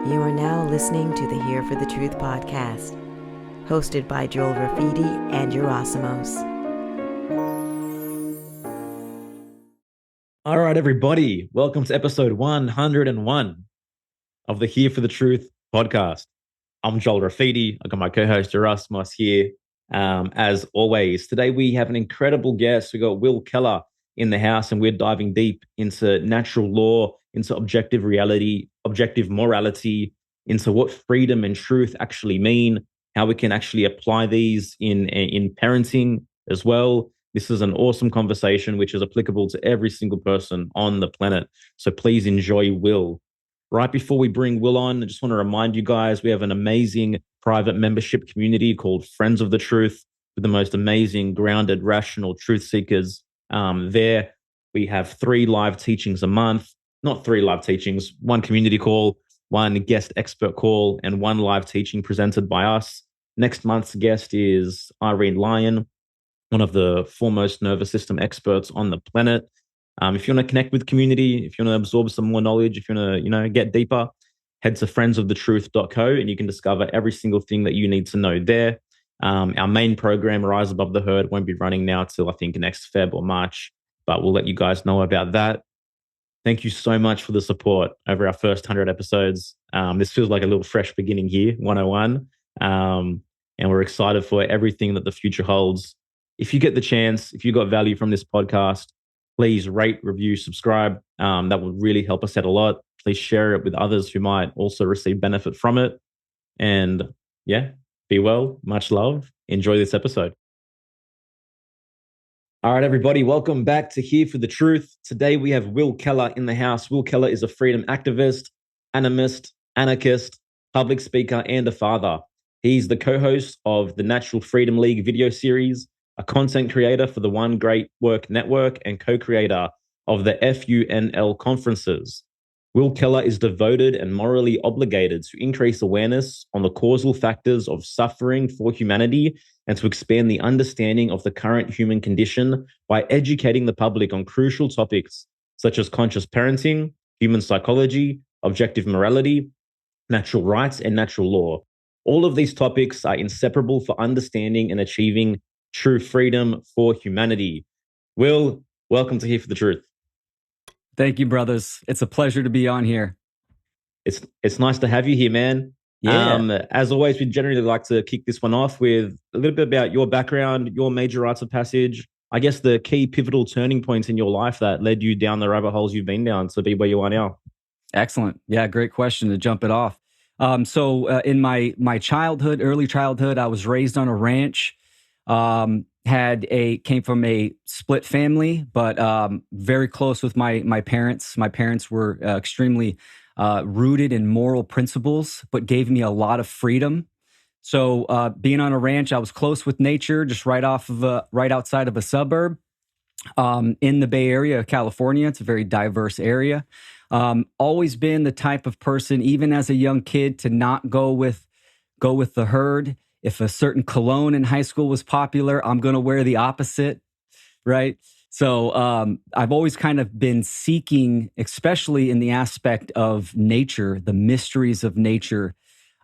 You are now listening to the Here for the Truth podcast, hosted by Joel Rafidi and Yerasimos. All right, everybody. Welcome to episode 101 of the Here for the Truth podcast. I'm Joel Rafidi. I've got my co-host Yerasimos here. As always, today we have an incredible guest. We got Will Keller in the house, and we're diving deep into natural law, into objective reality, objective morality, into what freedom and truth actually mean, how we can actually apply these in parenting as well. This is an awesome conversation which is applicable to every single person on the planet. So please enjoy Will. Right before we bring Will on, I just want to remind you guys we have an amazing private membership community called Friends of the Truth with the most amazing, grounded, rational truth seekers. There, we have 3 live teachings a month, not 3 live teachings, 1 community call, 1 guest expert call, and 1 live teaching presented by us. Next month's guest is Irene Lyon, one of the foremost nervous system experts on the planet. If you want to connect with the community, if you want to absorb some more knowledge, if you want to, get deeper, head to friendsofthetruth.co and you can discover every single thing that you need to know there. Our main program, Rise Above the Herd, won't be running now till I think next Feb or March, but we'll let you guys know about that. Thank you so much for the support over our first 100 episodes. This feels like a little fresh beginning here, 101. And we're excited for everything that the future holds. If you get the chance, if you got value from this podcast, please rate, review, subscribe. That will really help us out a lot. Please share it with others who might also receive benefit from it. And yeah, be well. Much love. Enjoy this episode. All right, everybody, welcome back to Here for the Truth. Today we have Will Keller in the house. Will Keller is a freedom activist, animist, anarchist, public speaker, and a father. He's the co-host of the Natural Freedom League video series, a content creator for the One Great Work Network, and co-creator of the FUNL conferences. Will Keller is devoted and morally obligated to increase awareness on the causal factors of suffering for humanity and to expand the understanding of the current human condition by educating the public on crucial topics such as conscious parenting, human psychology, objective morality, natural rights, and natural law. All of these topics are inseparable for understanding and achieving true freedom for humanity. Will, welcome to Here for the Truth. Thank you, brothers. It's a pleasure to be on here. It's nice to have you here, man. Yeah. As always, we generally like to kick this one off with a little bit about your background, your major rites of passage, I guess the key pivotal turning points in your life that led you down the rabbit holes you've been down to be where you are now. Excellent. Yeah, great question to jump it off. In my childhood, early childhood, I was raised on a ranch. Came from a split family, but very close with my parents. My parents were extremely rooted in moral principles, but gave me a lot of freedom. So being on a ranch, I was close with nature, just right outside of a suburb in the Bay Area of California. It's a very diverse area. Always been the type of person, even as a young kid, to not go with the herd. If a certain cologne in high school was popular, I'm going to wear the opposite, right? So I've always kind of been seeking, especially in the aspect of nature, the mysteries of nature,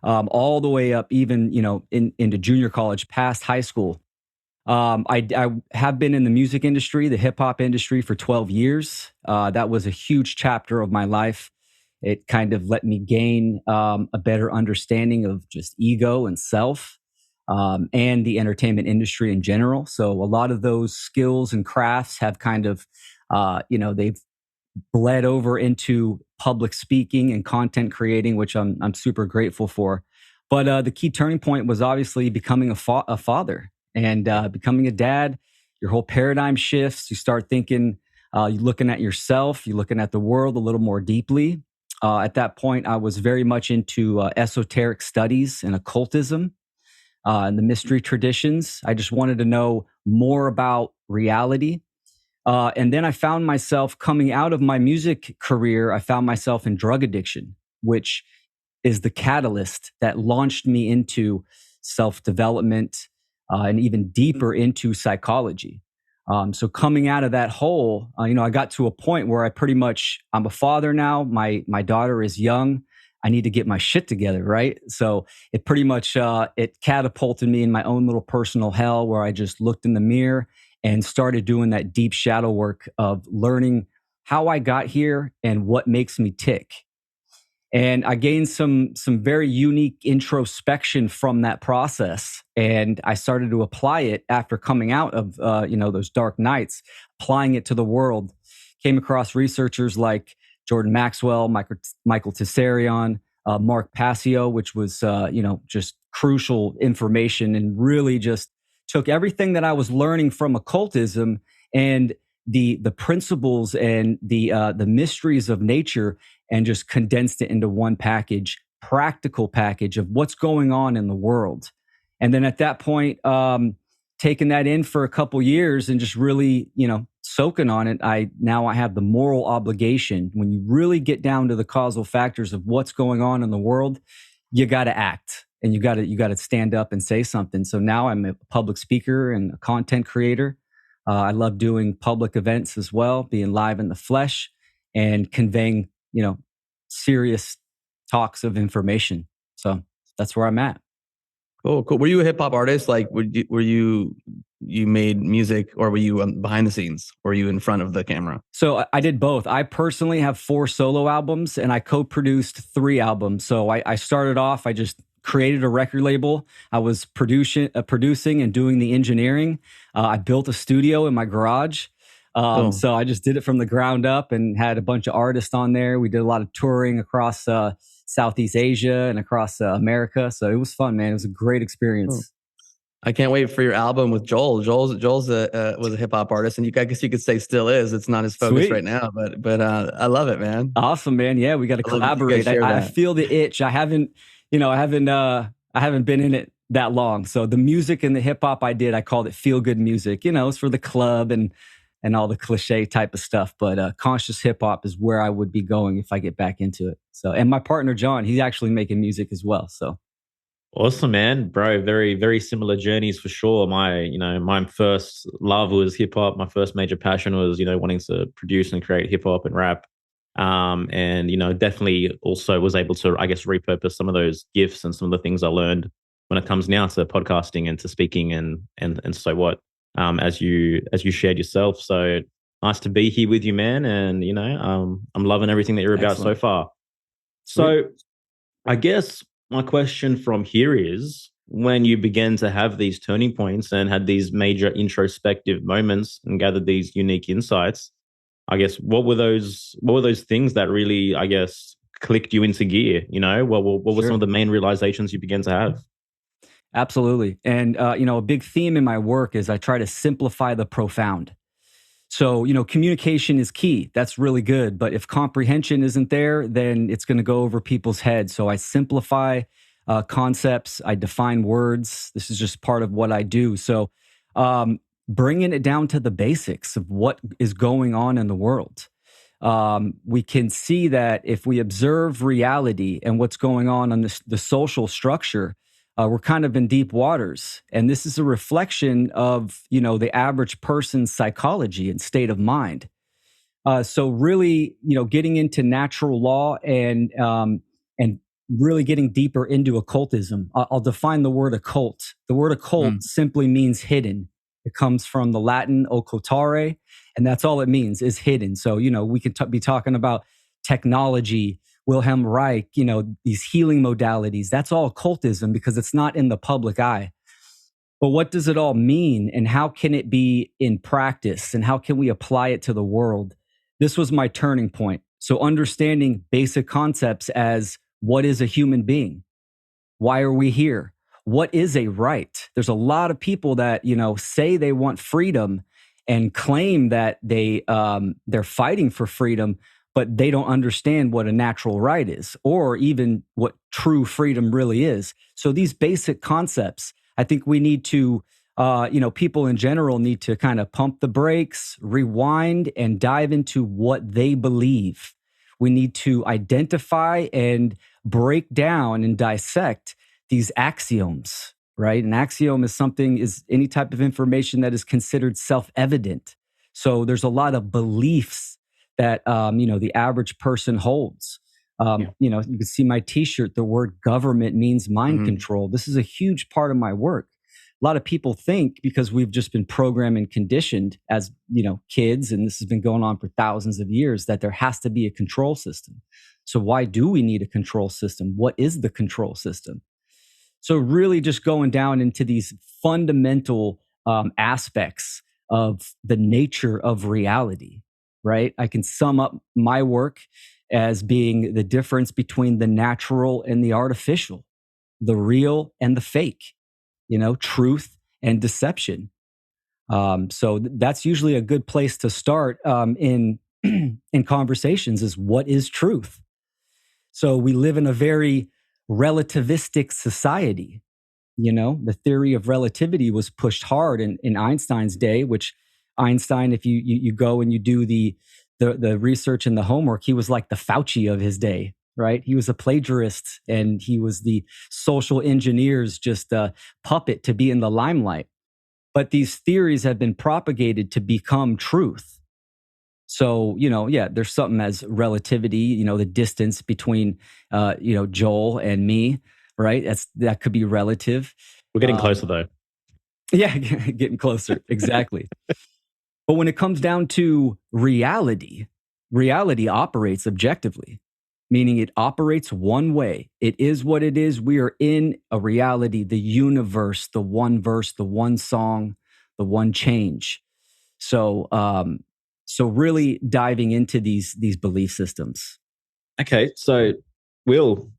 all the way up even, into junior college, past high school. I have been in the music industry, the hip hop industry for 12 years. That was a huge chapter of my life. It kind of let me gain a better understanding of just ego and self. And the entertainment industry in general. So a lot of those skills and crafts have kind of, they've bled over into public speaking and content creating, which I'm super grateful for. But the key turning point was obviously becoming a father and becoming a dad. Your whole paradigm shifts. You start thinking, you're looking at yourself, you're looking at the world a little more deeply. At that point, I was very much into esoteric studies and occultism. And the mystery traditions. I just wanted to know more about reality. And then I found myself coming out of my music career, I found myself in drug addiction, which is the catalyst that launched me into self-development and even deeper into psychology. So coming out of that hole, I got to a point where I'm a father now. My daughter is young. I need to get my shit together, right? So it pretty much it catapulted me in my own little personal hell, where I just looked in the mirror and started doing that deep shadow work of learning how I got here and what makes me tick. And I gained some very unique introspection from that process, and I started to apply it after coming out of those dark nights, applying it to the world. Came across researchers like Jordan Maxwell, Michael Tessarion, Mark Passio, which was just crucial information, and really just took everything that I was learning from occultism and the principles and the mysteries of nature, and just condensed it into one package, practical package of what's going on in the world. And then at that point, taking that in for a couple years and just really, soaking on it, I have the moral obligation. When you really get down to the causal factors of what's going on in the world, you got to act, and you got to stand up and say something. So now I'm a public speaker and a content creator. I love doing public events as well, being live in the flesh and conveying, serious talks of information. So that's where I'm at. Cool. Were you a hip hop artist? Like, were you made music, or were you behind the scenes? Or were you in front of the camera? So I did both. I personally have 4 solo albums, and I co-produced 3 albums. So I started off, I just created a record label. I was producing and doing the engineering. I built a studio in my garage. So I just did it from the ground up and had a bunch of artists on there. We did a lot of touring across Southeast Asia and across America. So it was fun, man. It was a great experience. I can't wait for your album with Joel. Joel's was a hip hop artist, and I guess you could say still is. It's not his focus Sweet. Right now, but I love it, man. Awesome, man. Yeah, we got to collaborate. I feel the itch. I haven't been in it that long. So the music and the hip hop I called it feel good music. It's for the club and all the cliche type of stuff. But conscious hip hop is where I would be going if I get back into it. So, and my partner John, he's actually making music as well. So awesome, man, bro. Very, very similar journeys for sure. My first love was hip hop. My first major passion was, wanting to produce and create hip hop and rap. And definitely also was able to, I guess, repurpose some of those gifts and some of the things I learned when it comes now to podcasting and to speaking and so what. As you shared yourself. So nice to be here with you, man. And, I'm loving everything that you're about so far. So I guess my question from here is, when you began to have these turning points and had these major introspective moments and gathered these unique insights, I guess, what were those things that really, I guess, clicked you into gear? What were some of the main realizations you began to have? Absolutely. And, a big theme in my work is I try to simplify the profound. So, communication is key. That's really good. But if comprehension isn't there, then it's going to go over people's heads. So I simplify concepts. I define words. This is just part of what I do. So bringing it down to the basics of what is going on in the world. We can see that if we observe reality and what's going on the social structure, we're kind of in deep waters. And this is a reflection of, the average person's psychology and state of mind. So really, getting into natural law and really getting deeper into occultism. I'll define the word occult. The word occult simply means hidden. It comes from the Latin occultare, and that's all it means, is hidden. So, we could be talking about technology, Wilhelm Reich, these healing modalities. That's all occultism because it's not in the public eye. But what does it all mean, and how can it be in practice, and how can we apply it to the world? This was my turning point. So understanding basic concepts as, what is a human being? Why are we here? What is a right? There's a lot of people that, say they want freedom and claim that they're fighting for freedom, but they don't understand what a natural right is, or even what true freedom really is. So these basic concepts, I think we need to, people in general need to kind of pump the brakes, rewind, and dive into what they believe. We need to identify and break down and dissect these axioms, right? An axiom is any type of information that is considered self-evident. So there's a lot of beliefs that, the average person holds. Yeah. You know, you can see my t-shirt, the word government means mind control. This is a huge part of my work. A lot of people think because we've just been programmed and conditioned as, you know, kids, and this has been going on for thousands of years, that there has to be a control system. So why do we need a control system? What is the control system? So really just going down into these fundamental aspects of the nature of reality, right? I can sum up my work as being the difference between the natural and the artificial, the real and the fake, you know, truth and deception. So that's usually a good place to start in in conversations is what is truth? So we live in a very relativistic society. You know, the theory of relativity was pushed hard in Einstein's day, which Einstein, if you go and you do the research and the homework, he was like the Fauci of his day, right? He was a plagiarist and he was the social engineer's just a puppet to be in the limelight. But these theories have been propagated to become truth. So, you know, yeah, there's something as relativity, you know, the distance between, you know, Joel and me, right? That could be relative. We're getting closer though. Yeah, getting closer. Exactly. But when it comes down to reality, reality operates objectively, meaning it operates one way. It is what it is. We are in a reality, the universe, the one verse, the one song, the one change. So, so really diving into these belief systems. Okay, so Will,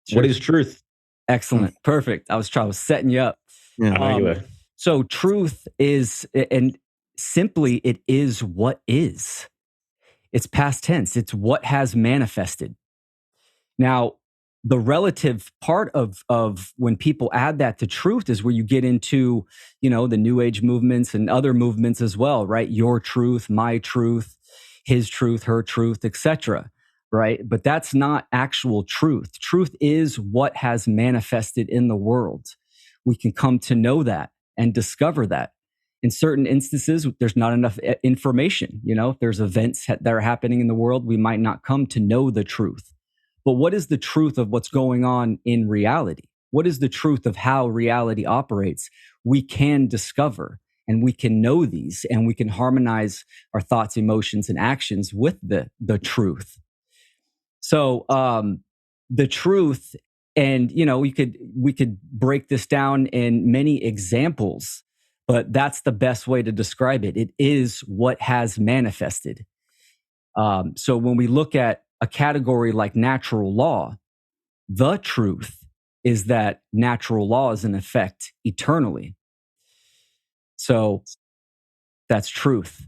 Sure. what is truth? Excellent. Perfect. I was setting you up. Yeah. I know you were. So truth is, and simply it is what is. It's past tense. It's what has manifested. Now, the relative part of when people add that to truth is where you get into, you know, the New Age movements and other movements as well, right? Your truth, my truth, his truth, her truth, etc. Right? But that's not actual truth. Truth is what has manifested in the world. We can come to know that and discover that. In certain instances, there's not enough information. You know, if there's events that are happening in the world, we might not come to know the truth. But what is the truth of what's going on in reality? What is the truth of how reality operates? We can discover and we can know these and we can harmonize our thoughts, emotions, and actions with the truth. So the truth, and you know, we could break this down in many examples, but that's the best way to describe it. It is what has manifested. So when we look at a category like natural law, the truth is that natural law is in effect eternally. So that's truth.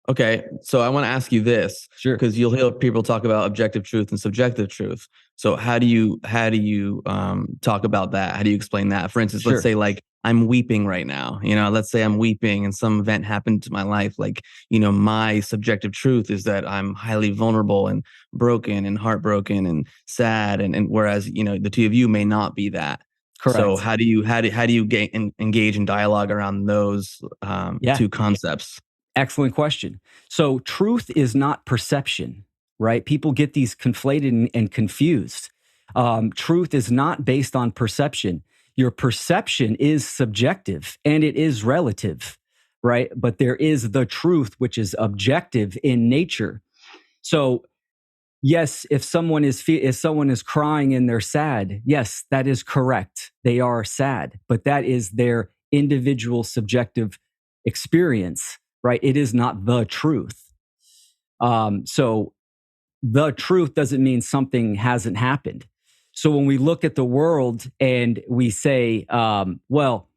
Okay, so I want to ask you this, Sure. because you'll hear people talk about objective truth and subjective truth. So how do you talk about that? How do you explain that? For instance, Sure. let's say like I'm weeping right now. You know, let's say I'm weeping and some event happened to my life. Like, you know, my subjective truth is that I'm highly vulnerable and broken and heartbroken and sad, and whereas, you know, the two of you may not be that. Correct. So how do you engage in dialogue around those two concepts? Excellent question. So truth is not perception, right? People get these conflated and confused. Truth is not based on perception. Your perception is subjective and it is relative, right? But there is the truth, which is objective in nature. So yes, if someone is crying and they're sad, yes, that is correct. They are sad, but that is their individual subjective experience, right? It is not the truth. So the truth doesn't mean something hasn't happened. So when we look at the world and we say, well,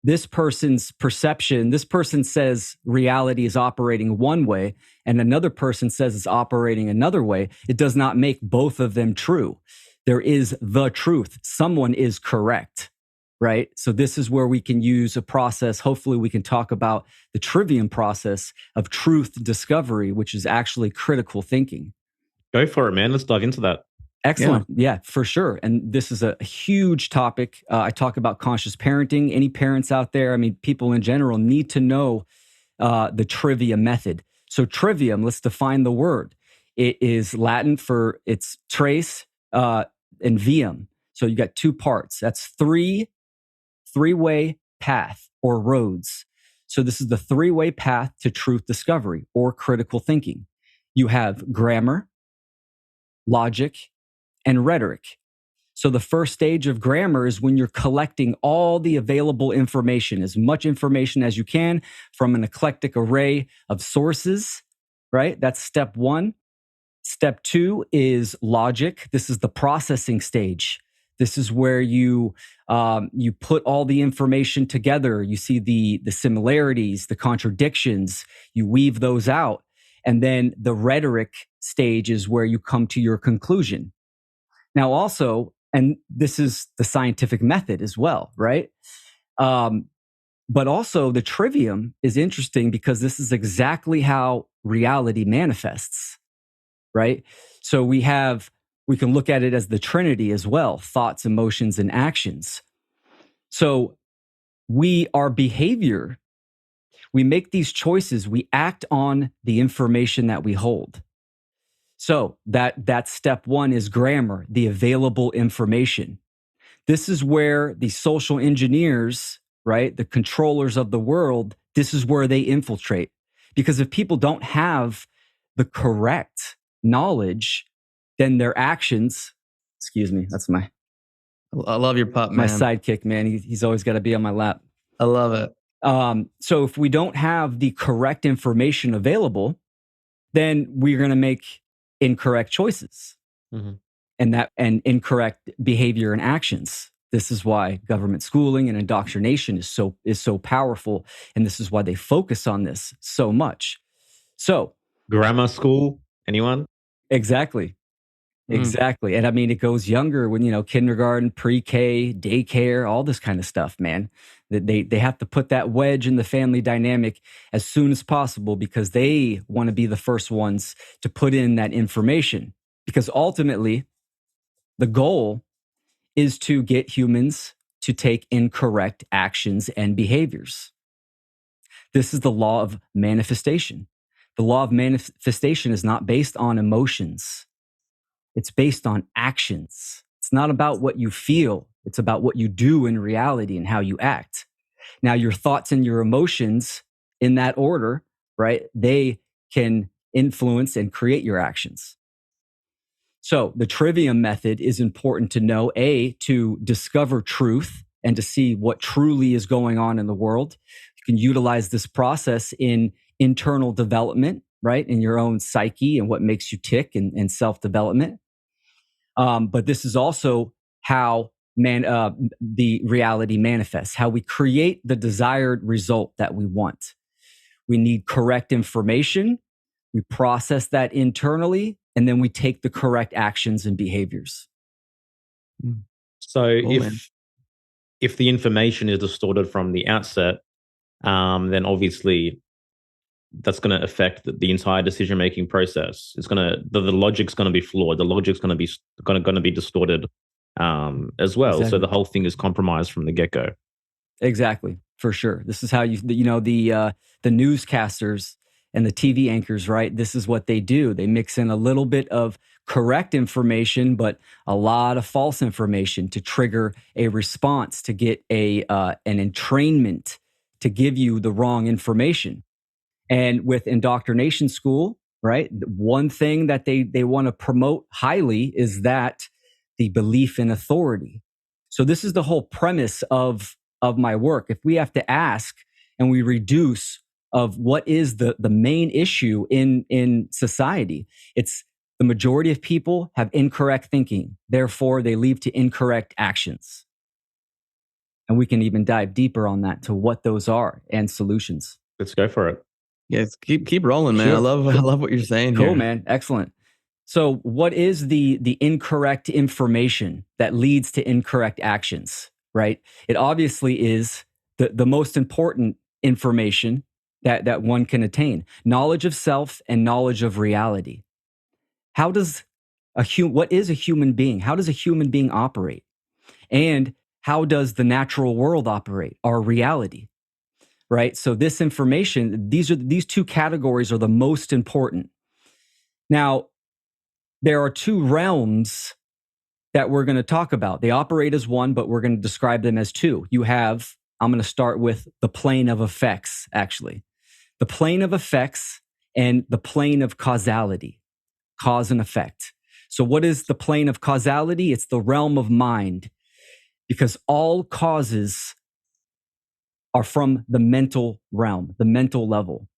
this person's perception, this person says reality is operating one way, and another person says it's operating another way, it does not make both of them true. There is the truth. Someone is correct, right? So this is where we can use a process. Hopefully we can talk about the trivium process of truth discovery, which is actually critical thinking. Go for it, man. Let's dive into that. Excellent. Yeah, for sure. And this is a huge topic. I talk about conscious parenting. Any parents out there, I mean, people in general need to know the trivia method. So trivium, let's define the word. It is Latin for its trace and viam. So you got two parts. That's three-way path or roads. So this is the three-way path to truth discovery or critical thinking. You have grammar, logic, and rhetoric. So the first stage of grammar is when you're collecting all the available information, as much information as you can from an eclectic array of sources, right? That's step one. Step two is logic. This is the processing stage. This is where you put all the information together. You see the similarities, the contradictions. You weave those out. And then the rhetoric stage is where you come to your conclusion. Now also, and this is the scientific method as well, right? But also the trivium is interesting because this is exactly how reality manifests, right? So we can look at it as the Trinity as well: thoughts, emotions, and actions. So our behavior, we make these choices, we act on the information that we hold. So that step one is grammar, the available information. This is where the social engineers, right, the controllers of the world, this is where they infiltrate. Because if people don't have the correct knowledge, then their actions, excuse me, that's I love your pup, my man. sidekick, man. He's always got to be on my lap. I love it. So if we don't have the correct information available, then we're going to make incorrect choices and incorrect behavior and actions. This is why government schooling and indoctrination is so powerful, and this is why they focus on this so much. So, grammar school, anyone? Exactly. And I mean, it goes younger when, kindergarten, pre-K, daycare, all this kind of stuff, man. They have to put that wedge in the family dynamic as soon as possible because they want to be the first ones to put in that information. Because ultimately, the goal is to get humans to take incorrect actions and behaviors. This is the law of manifestation. The law of manifestation is not based on emotions. It's based on actions. It's not about what you feel. It's about what you do in reality and how you act. Now, your thoughts and your emotions in that order, right? They can influence and create your actions. So the trivium method is important to know, to discover truth and to see what truly is going on in the world. You can utilize this process in internal development, right? In your own psyche and what makes you tick and self-development. But this is also how the reality manifests, how we create the desired result that we want. We need correct information. We process that internally, and then we take the correct actions and behaviors. So if the information is distorted from the outset, then obviously that's going to affect the entire decision-making process. It's going to the logic's going to be flawed. The logic's going to be distorted as well. Exactly. So the whole thing is compromised from the get-go. Exactly, for sure. This is how the newscasters and the TV anchors, right? This is what they do. They mix in a little bit of correct information, but a lot of false information to trigger a response, to get an entrainment, to give you the wrong information. And with indoctrination school, right, one thing that they want to promote highly is that the belief in authority. So this is the whole premise of my work. If we have to ask and we reduce of what is the main issue in society, it's the majority of people have incorrect thinking. Therefore, they lead to incorrect actions. And we can even dive deeper on that to what those are and solutions. Let's go for it. Yes, keep rolling, man. Sure. I love what you're saying here. Cool, man. Excellent. So what is the incorrect information that leads to incorrect actions, right? It obviously is the most important information that one can attain. Knowledge of self and knowledge of reality. What is a human being? How does a human being operate? And how does the natural world operate, our reality? Right? So this information, these two categories are the most important. Now, there are two realms that we're going to talk about. They operate as one, but we're going to describe them as two. I'm going to start with the plane of effects, actually. The plane of effects and the plane of causality, cause and effect. So what is the plane of causality? It's the realm of mind, because all causes are from the mental realm, the mental level.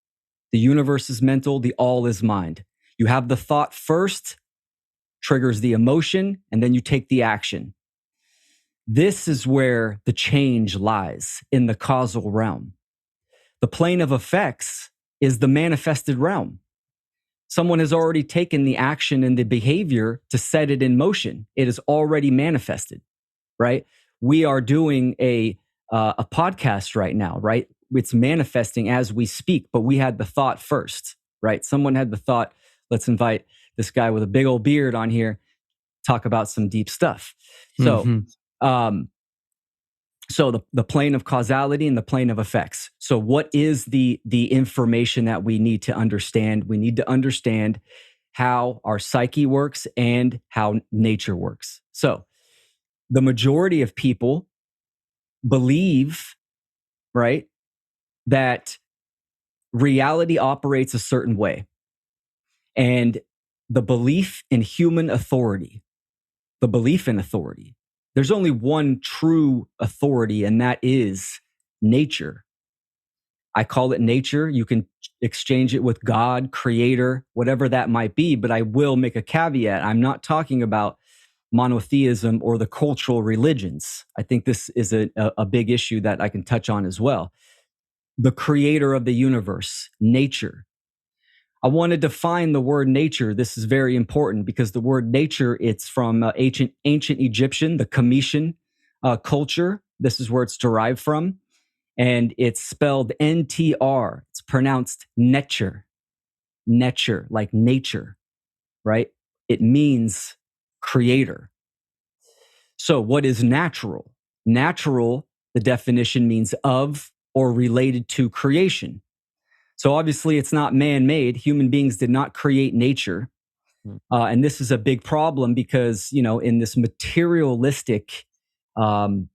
The universe is mental, the all is mind. You have the thought first, triggers the emotion, and then you take the action. This is where the change lies, in the causal realm. The plane of effects is the manifested realm. Someone has already taken the action and the behavior to set it in motion. It is already manifested, right? We are doing a podcast right now, right? It's manifesting as we speak, but we had the thought first, right? Someone had the thought, let's invite this guy with a big old beard on here, talk about some deep stuff. So, so the plane of causality and the plane of effects. So what is the information that we need to understand? We need to understand how our psyche works and how nature works. So the majority of people believe, right, that reality operates a certain way. And the belief in human authority, the belief in authority, there's only one true authority, and that is nature. I call it nature. You can exchange it with God, creator, whatever that might be, but I will make a caveat. I'm not talking about monotheism or the cultural religions. I think this is a big issue that I can touch on as well. The creator of the universe, nature. I want to define the word nature. This is very important because the word nature, it's from ancient Egyptian, the Cometian culture. This is where it's derived from. And it's spelled NTR. It's pronounced nature, like nature, right? It means creator. So what is natural? Natural, the definition means of or related to creation. So obviously it's not man-made. Human beings did not create nature. And this is a big problem because, in this materialistic, atomized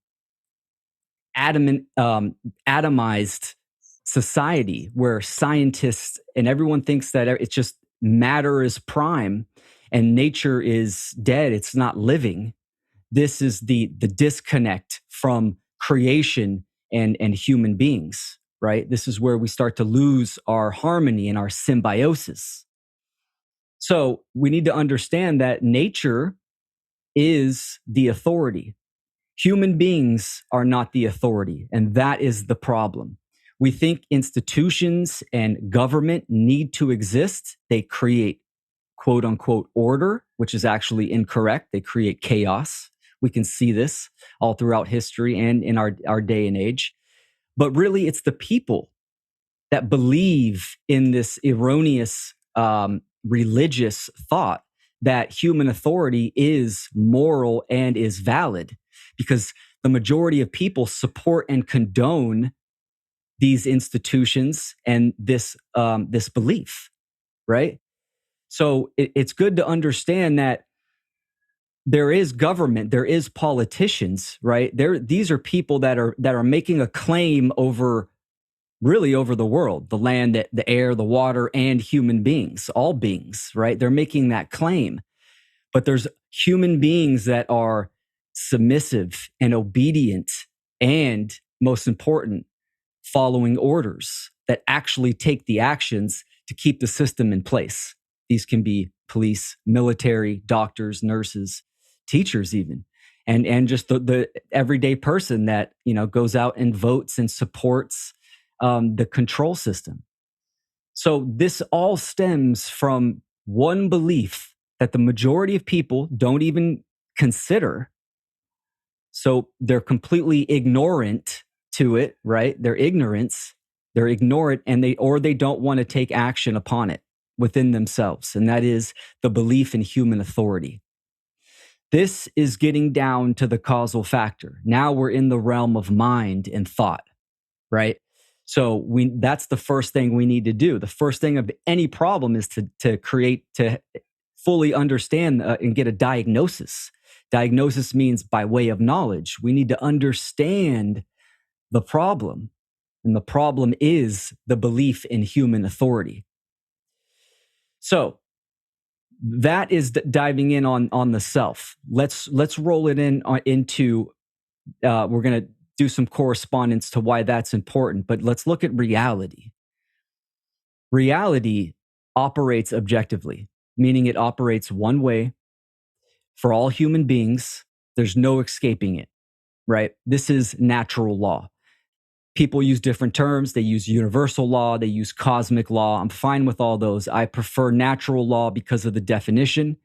society where scientists and everyone thinks that it's just matter is prime and nature is dead, it's not living. This is the disconnect from creation and human beings, right? This is where we start to lose our harmony and our symbiosis. So we need to understand that nature is the authority. Human beings are not the authority, and that is the problem. We think institutions and government need to exist. They create quote unquote order, which is actually incorrect. They create chaos. We can see this all throughout history and in our day and age. But really, it's the people that believe in this erroneous religious thought that human authority is moral and is valid, because the majority of people support and condone these institutions and this belief, right? So it's good to understand that there is government, there is politicians, right? These are people that are making a claim over the world, the land, the air, the water, and human beings, all beings, right? They're making that claim. But there's human beings that are submissive and obedient and, most important, following orders that actually take the actions to keep the system in place. These can be police, military, doctors, nurses, teachers even, and just the everyday person that goes out and votes and supports the control system. So this all stems from one belief that the majority of people don't even consider. So they're completely ignorant to it, right? They're ignorant, and they don't want to take action upon it within themselves. And that is the belief in human authority. This is getting down to the causal factor. Now we're in the realm of mind and thought, right? So that's the first thing we need to do. The first thing of any problem is to fully understand and get a diagnosis. Diagnosis means by way of knowledge. We need to understand the problem. And the problem is the belief in human authority. So that is diving in on the self. Let's roll it into we're going to do some correspondence to why that's important, but let's look at reality. Reality operates objectively, meaning it operates one way for all human beings. There's no escaping it, right? This is natural law. People use different terms. They use universal law. They use cosmic law. I'm fine with all those. I prefer natural law because of the definition.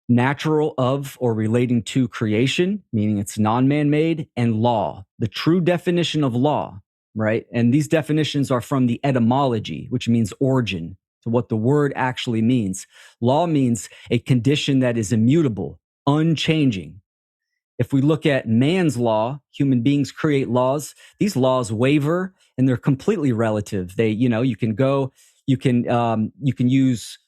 Natural of or relating to creation, meaning it's non-man-made, and law, the true definition of law, right? And these definitions are from the etymology, which means origin, to what the word actually means. Law means a condition that is immutable, unchanging. If we look at man's law, human beings create laws. These laws waver and they're completely relative. They, you can go, you can use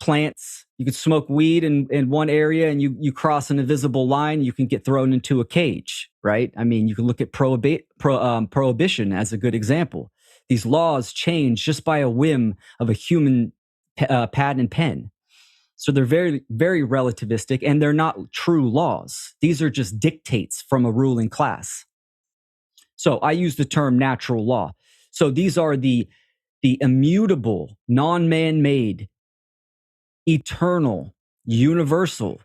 plants, you can smoke weed in one area and you cross an invisible line, you can get thrown into a cage, right? I mean, you can look at prohibition as a good example. These laws change just by a whim of a human pad and pen. So they're very, very relativistic, and they're not true laws. These are just dictates from a ruling class. So I use the term natural law. So these are the immutable, non-man-made, eternal, universal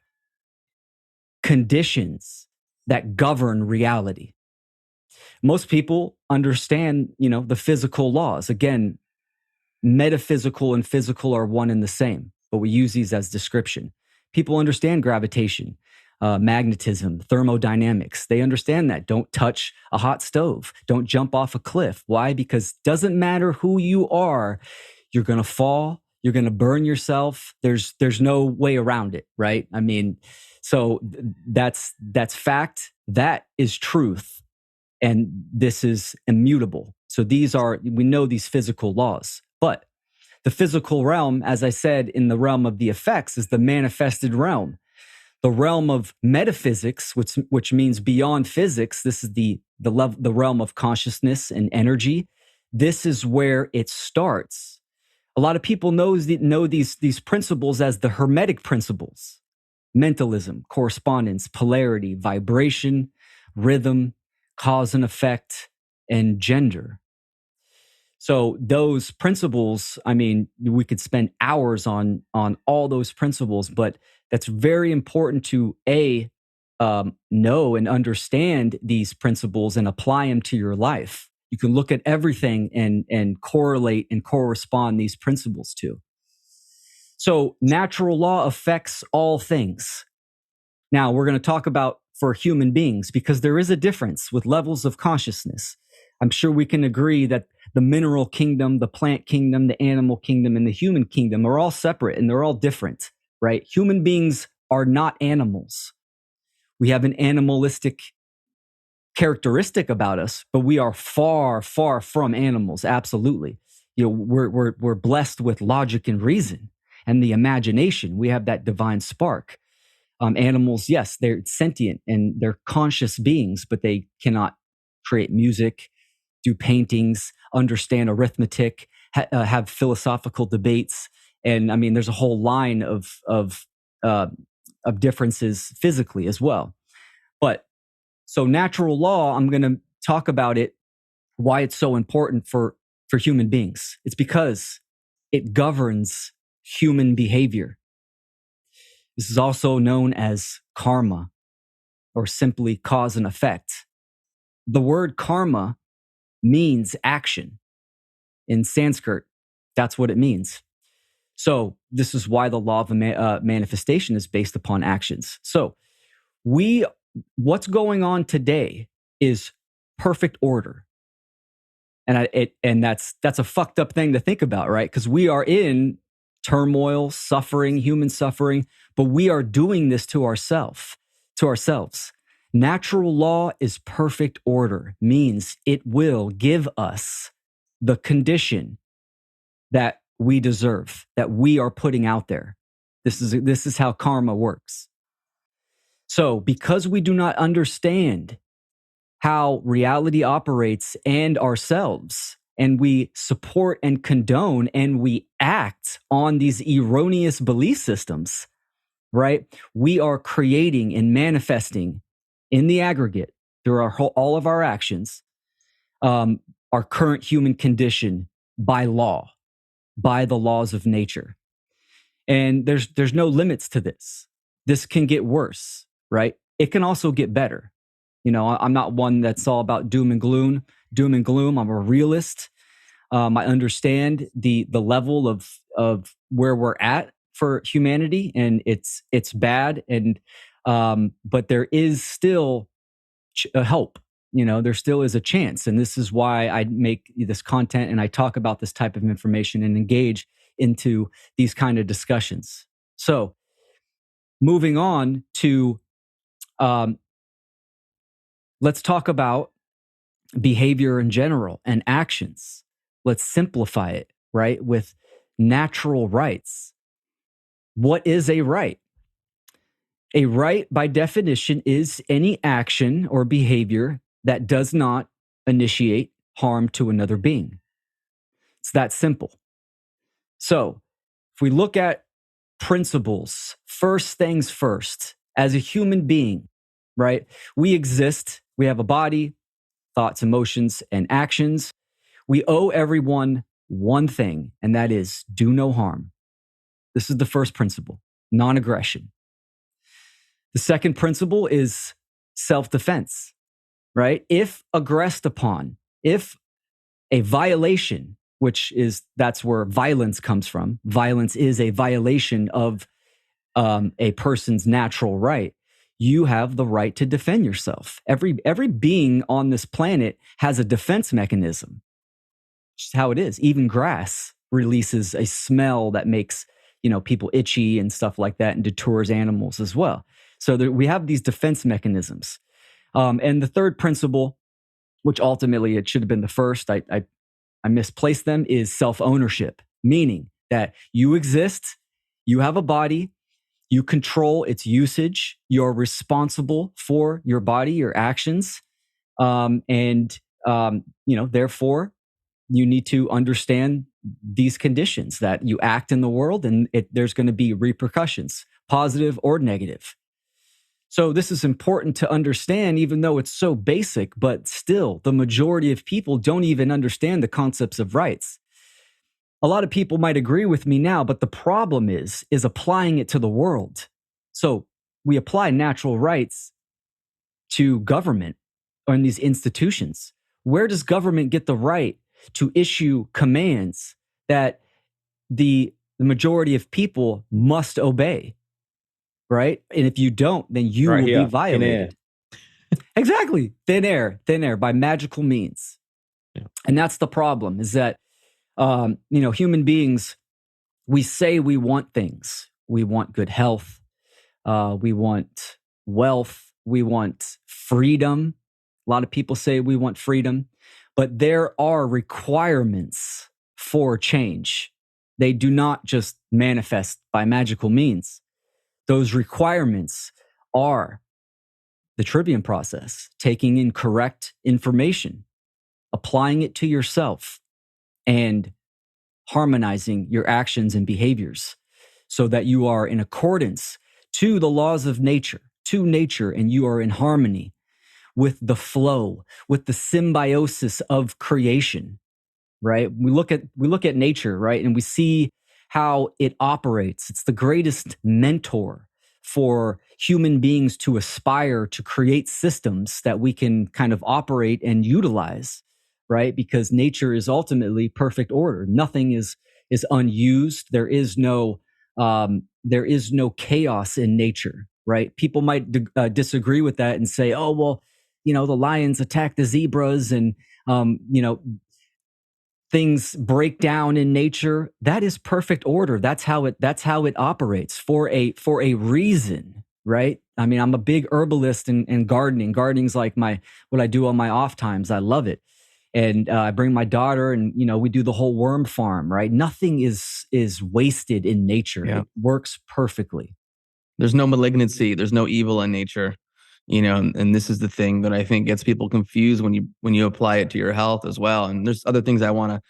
conditions that govern reality. Most people understand, the physical laws. Again, metaphysical and physical are one and the same, but we use these as description. People understand gravitation, magnetism, thermodynamics. They understand that. Don't touch a hot stove. Don't jump off a cliff. Why? Because it doesn't matter who you are, you're going to fall. You're going to burn yourself. There's no way around it, right? I mean, so that's fact. That is truth. And this is immutable. So we know these physical laws. But the physical realm, as I said, in the realm of the effects, is the manifested realm. The realm of metaphysics, which means beyond physics, this is the realm of consciousness and energy. This is where it starts. A lot of people know these principles as the Hermetic principles: mentalism, correspondence, polarity, vibration, rhythm, cause and effect, and gender. So those principles, I mean, we could spend hours on all those principles, but that's very important to know and understand these principles and apply them to your life. You can look at everything and correlate and correspond these principles to. So natural law affects all things. Now we're going to talk about for human beings, because there is a difference with levels of consciousness. I'm sure we can agree that the mineral kingdom, the plant kingdom, the animal kingdom, and the human kingdom are all separate and they're all different, right? Human beings are not animals. We have an animalistic characteristic about us, but we are far, far from animals. Absolutely. We're blessed with logic and reason and the imagination. We have that divine spark. Animals, yes, they're sentient and they're conscious beings, but they cannot create music, do paintings, understand arithmetic, have philosophical debates. And I mean, there's a whole line of differences physically as well. But so natural law, I'm going to talk about it, why it's so important for human beings. It's because it governs human behavior. This is also known as karma, or simply cause and effect. The word karma means action. In Sanskrit, that's what it means. So this is why the law of manifestation is based upon actions. So what's going on today is perfect order. And that's a fucked up thing to think about, right? Because we are in turmoil, suffering, human suffering, but we are doing this to ourselves. Natural law is perfect order, means it will give us the condition that we deserve, that we are putting out there. This is how karma works. So because we do not understand how reality operates and ourselves, and we support and condone and we act on these erroneous belief systems, right? We are creating and manifesting in the aggregate through all of our actions, our current human condition by law, by the laws of nature. And there's no limits to this. This can get worse, right? It can also get better. You know, I'm not one that's all about doom and gloom. I'm a realist. I understand the level of where we're at for humanity, and it's bad. And but there is still a hope. You know, there still is a chance, and this is why I make this content and I talk about this type of information and engage into these kind of discussions. So, moving on to let's talk about behavior in general and actions. Let's simplify it, right? With natural rights. What is a right? A right, by definition, is any action or behavior that does not initiate harm to another being. It's that simple. So, if we look at principles, first things first, as a human being, right? We exist, we have a body, thoughts, emotions, and actions. We owe everyone one thing, and that is do no harm. This is the first principle, non-aggression. The second principle is self-defense, right? If aggressed upon, if a violation, that's where violence comes from. Violence is a violation of a person's natural right. You have the right to defend yourself. Every being on this planet has a defense mechanism. It's how it is. Even grass releases a smell that makes, you know, people itchy and stuff like that, and deters animals as well. So we have these defense mechanisms. And the third principle, which ultimately it should have been the first, I misplaced them, is self-ownership, meaning that you exist, you have a body, you control its usage, you're responsible for your body, your actions, therefore, you need to understand these conditions that you act in the world, and there's going to be repercussions, positive or negative. So this is important to understand, even though it's so basic, but still the majority of people don't even understand the concepts of rights. A lot of people might agree with me now, but the problem is applying it to the world. So we apply natural rights to government or in these institutions. Where does government get the right to issue commands that the majority of people must obey? Right? And if you don't, then you will be violated. Exactly. Thin air by magical means. Yeah. And that's the problem, is that, human beings, we say we want things. We want good health. We want wealth. We want freedom. A lot of people say we want freedom, but there are requirements for change. They do not just manifest by magical means. Those requirements are the Trivium process, taking in correct information, applying it to yourself, and harmonizing your actions and behaviors so that you are in accordance to the laws of nature, and you are in harmony with the flow, with the symbiosis of creation, right? We look at nature, right? And we see how it operates. It's the greatest mentor for human beings to aspire to create systems that we can kind of operate and utilize, right? Because nature is ultimately perfect order. Nothing is unused. There is no chaos in nature, right? People might disagree with that and say, oh, well, the lions attack the zebras and, things break down in nature. That is perfect order. That's how it operates for a reason, right? I mean, I'm a big herbalist and gardening. Gardening's like what I do on my off times. I love it. And I bring my daughter, and we do the whole worm farm, right? Nothing is wasted in nature. Yeah. It works perfectly. There's no malignancy. There's no evil in nature, and this is the thing that I think gets people confused when you apply it to your health as well. And there's other things I want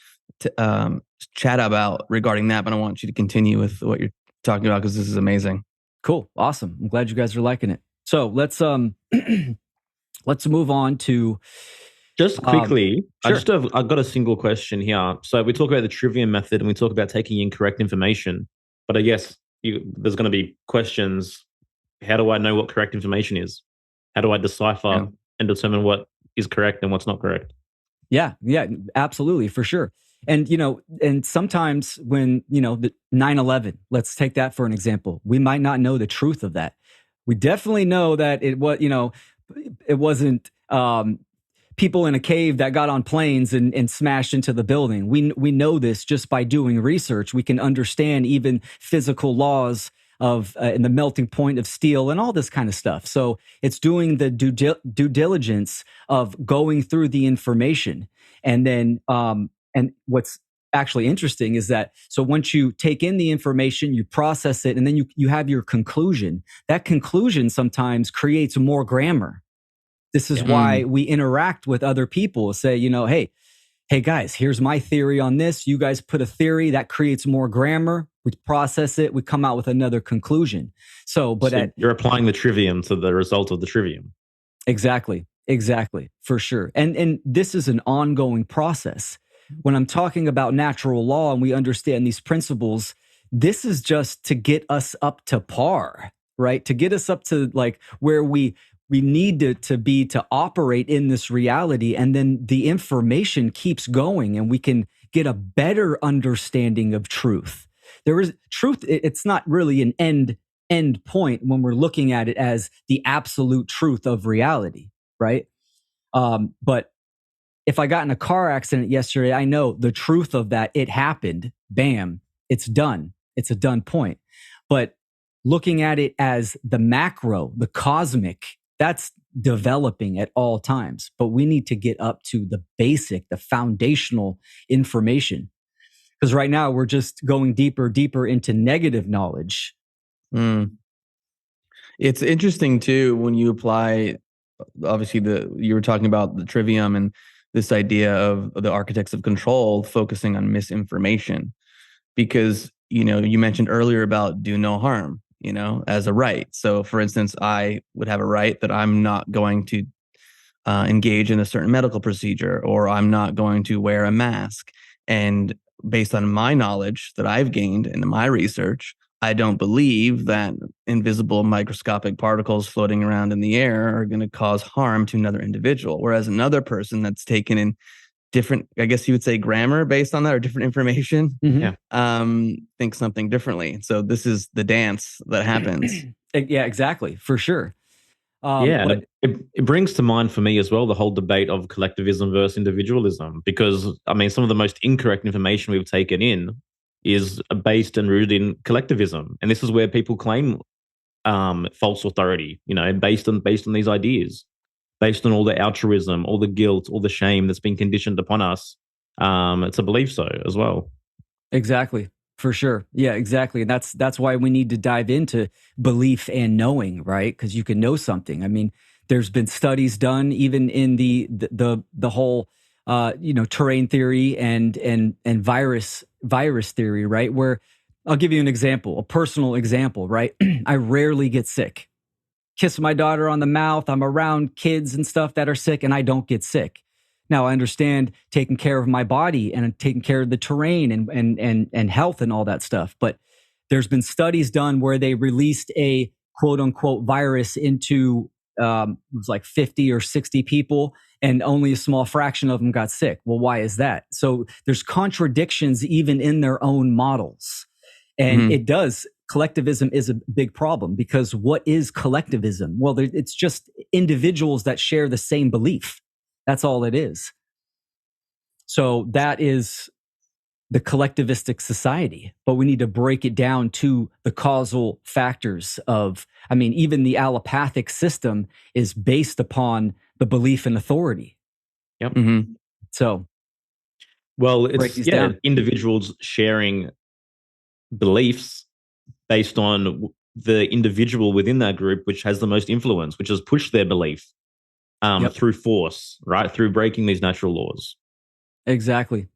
to chat about regarding that, but I want you to continue with what you're talking about, because this is amazing. Cool. Awesome. I'm glad you guys are liking it. So let's let's move on to just quickly. Sure. I've got a single question here. So we talk about the trivium method and we talk about taking incorrect information, but I guess there's going to be questions. How do I know what correct information is? How do I decipher and determine what is correct and what's not correct? Yeah, absolutely, for sure. And and sometimes when the 9/11, let's take that for an example. We might not know the truth of that. We definitely know that it wasn't people in a cave that got on planes and smashed into the building. We know this just by doing research. We can understand even physical laws of and the melting point of steel and all this kind of stuff. So it's doing the due diligence of going through the information. And then and what's actually interesting is that, so once you take in the information, you process it, and then you have your conclusion. That conclusion sometimes creates more grammar. This is why we interact with other people. Say, hey guys, here's my theory on this. You guys put a theory that creates more grammar. We process it. We come out with another conclusion. So you're applying the trivium to the result of the trivium. Exactly, for sure. And this is an ongoing process. When I'm talking about natural law and we understand these principles, this is just to get us up to par, right? To get us up to like where we need to be to operate in this reality. And then the information keeps going and we can get a better understanding of truth. There is truth. It's not really an end point when we're looking at it as the absolute truth of reality, right? But if I got in a car accident yesterday, I know the truth of that. It happened. Bam. It's done. It's a done point. But looking at it as the macro, the cosmic, that's developing at all times. But we need to get up to the basic, the foundational information. Because right now we're just going deeper into negative knowledge. It's interesting too when you apply, obviously you were talking about the trivium and this idea of the architects of control focusing on misinformation, because you mentioned earlier about do no harm, as a right. So for instance, I would have a right that I'm not going to engage in a certain medical procedure, or I'm not going to wear a mask. And based on my knowledge that I've gained in my research, I don't believe that invisible microscopic particles floating around in the air are going to cause harm to another individual. Whereas another person that's taken in different, I guess you would say, grammar based on that, or different information, thinks something differently. So this is the dance that happens. Yeah, exactly. For sure. But it brings to mind for me as well the whole debate of collectivism versus individualism, because some of the most incorrect information we've taken in is based and rooted in collectivism, and this is where people claim false authority, based on these ideas, based on all the altruism, all the guilt, all the shame that's been conditioned upon us to believe so as well. Exactly. For sure. Yeah, exactly. And that's why we need to dive into belief and knowing, right? Because you can know something. There's been studies done even in the whole terrain theory and virus theory, right? Where I'll give you an example, a personal example, right? I rarely get sick. Kiss my daughter on the mouth. I'm around kids and stuff that are sick, and I don't get sick. Now I understand taking care of my body and taking care of the terrain and health and all that stuff. But there's been studies done where they released a quote unquote virus into it was like 50 or 60 people, and only a small fraction of them got sick. Well, why is that? So there's contradictions even in their own models. And it does. Collectivism is a big problem, because what is collectivism? Well, it's just individuals that share the same belief. That's all it is. So that is the collectivistic society. But we need to break it down to the causal factors of, even the allopathic system is based upon the belief in authority. Yep. So, Well, break it's these down. individuals sharing beliefs based on the individual within that group, which has the most influence, which has pushed their belief Yep, through force, right? Through breaking these natural laws. exactly.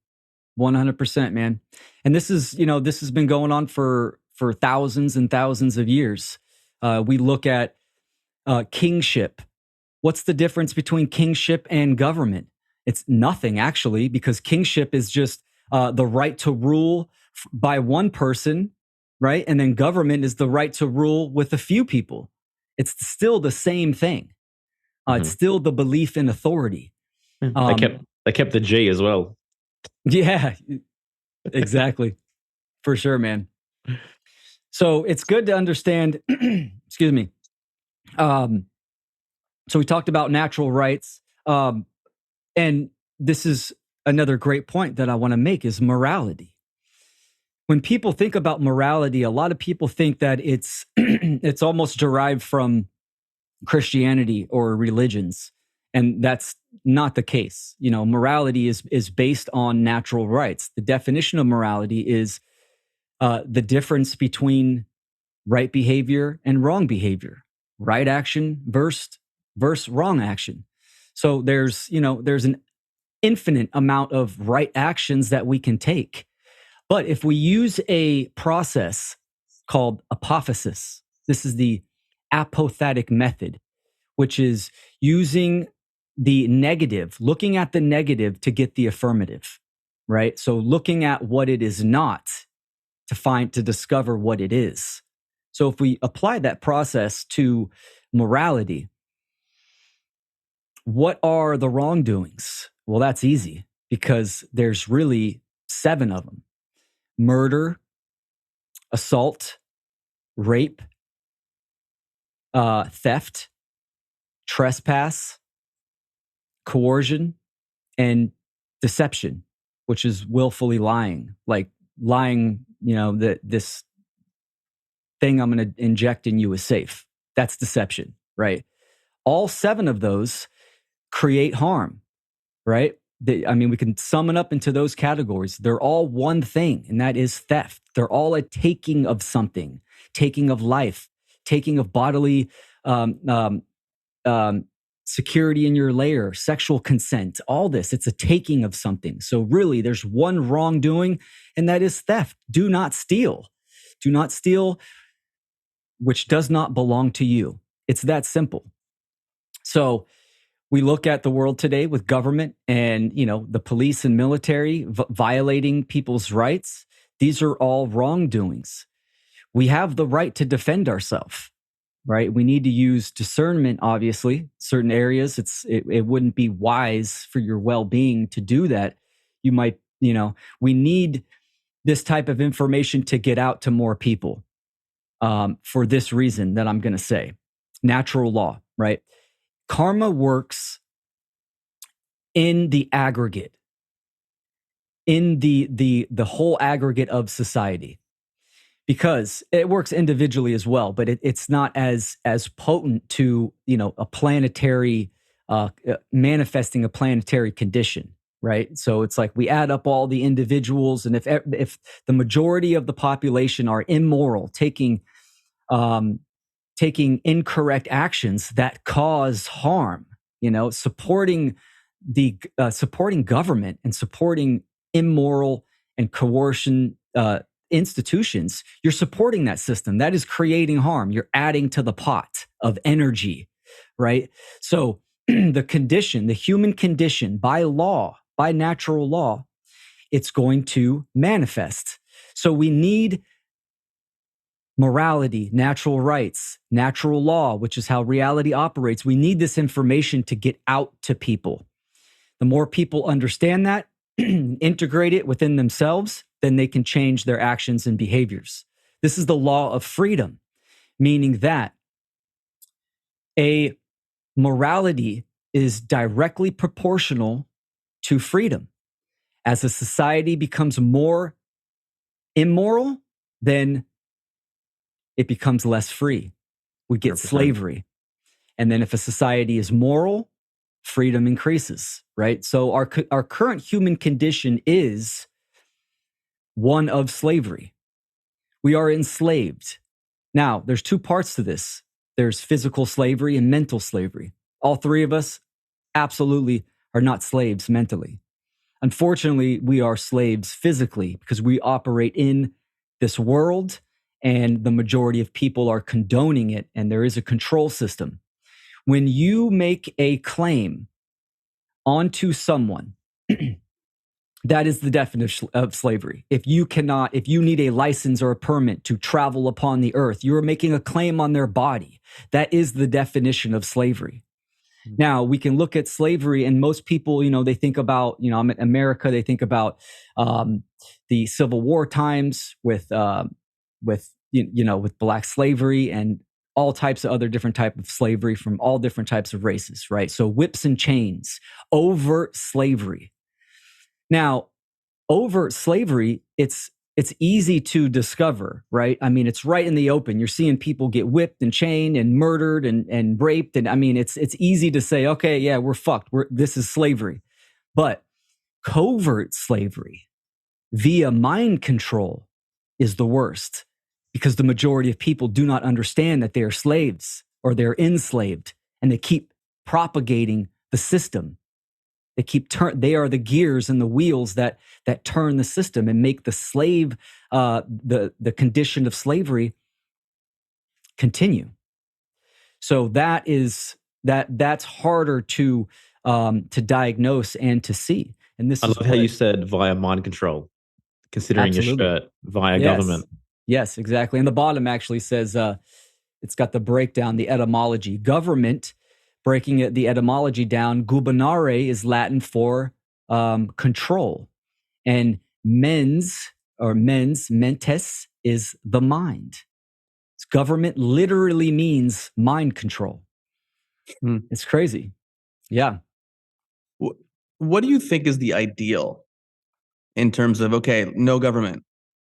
100%, man. And this is, this has been going on for thousands and thousands of years. We look at kingship. What's the difference between kingship and government? It's nothing, actually, because kingship is just the right to rule by one person, right? And then government is the right to rule with a few people. It's still the same thing. It's still the belief in authority. They kept the G as well. Yeah, exactly. For sure, man. So it's good to understand, excuse me. So we talked about natural rights. And this is another great point that I want to make is morality. When people think about morality, a lot of people think that it's it's almost derived from Christianity or religions. And that's not the case. Morality is based on natural rights. The definition of morality is the difference between right behavior and wrong behavior, right action versus wrong action. So there's an infinite amount of right actions that we can take. But if we use a process called apophasis, this is the apothetic method, which is using the negative, looking at the negative to get the affirmative, right? So looking at what it is not to discover what it is. So if we apply that process to morality, what are the wrongdoings? Well, that's easy because there's really 7 of them: murder, assault, rape, theft, trespass, coercion, and deception, which is willfully lying. Like lying, that this thing I'm going to inject in you is safe. That's deception, right? All 7 of those create harm, right? We can sum it up into those categories. They're all one thing, and that is theft. They're all a taking of something, taking of life, taking of bodily security in your lair, sexual consent, all this. It's a taking of something. So really, there's one wrongdoing, and that is theft. Do not steal. Do not steal, which does not belong to you. It's that simple. So we look at the world today with government and, the police and military violating people's rights. These are all wrongdoings. We have the right to defend ourselves, right? We need to use discernment, obviously. Certain areas, it wouldn't be wise for your well-being to do that. You might, we need this type of information to get out to more people for this reason that I'm going to say. Natural law, right? Karma works in the aggregate, in the whole aggregate of society, because it works individually as well, but it's not as potent to a planetary manifesting a planetary condition, right? So it's like we add up all the individuals, and if the majority of the population are immoral, taking incorrect actions that cause harm, supporting government and supporting immoral and coercion institutions, you're supporting that system that is creating harm. You're adding to the pot of energy, right? So the human condition, by law, by natural law, it's going to manifest. So we need morality, natural rights, natural law, which is how reality operates. We need this information to get out to people. The more people understand that, integrate it within themselves, then they can change their actions and behaviors. This is the law of freedom, meaning that a morality is directly proportional to freedom. As a society becomes more immoral, then it becomes less free. We get 100%. slavery. And then if a society is moral, freedom increases, right? So our current human condition is one of slavery. We are enslaved. Now, there's two parts to this. There's physical slavery and mental slavery. All three of us absolutely are not slaves mentally. Unfortunately, we are slaves physically because we operate in this world and the majority of people are condoning it, and there is a control system. When you make a claim onto someone, that is the definition of slavery. If you need a license or a permit to travel upon the earth, you are making a claim on their body. That is the definition of slavery. Now, we can look at slavery, and most people, they think about, I'm in America, they think about the Civil War times with black slavery and all types of other different type of slavery from all different types of races, right? So whips and chains, overt slavery. Now, overt slavery, it's easy to discover, right? I mean, it's right in the open. You're seeing people get whipped and chained and murdered and raped. And I mean, it's easy to say, okay, yeah, we're fucked. This is slavery. But covert slavery via mind control is the worst, because the majority of people do not understand that they are slaves or they're enslaved, and they keep propagating the system. They are the gears and the wheels that turn the system and make the slave, the condition of slavery continue. So that's harder to diagnose and to see. And this I love how you said via mind control, considering Absolutely. your shirt via Yes. government. Yes, exactly. And the bottom actually says, it's got the breakdown, the etymology. Government, breaking the etymology down, gubernare is Latin for control. And mentes is the mind. Government literally means mind control. It's crazy. Yeah. What do you think is the ideal in terms of, okay, no government?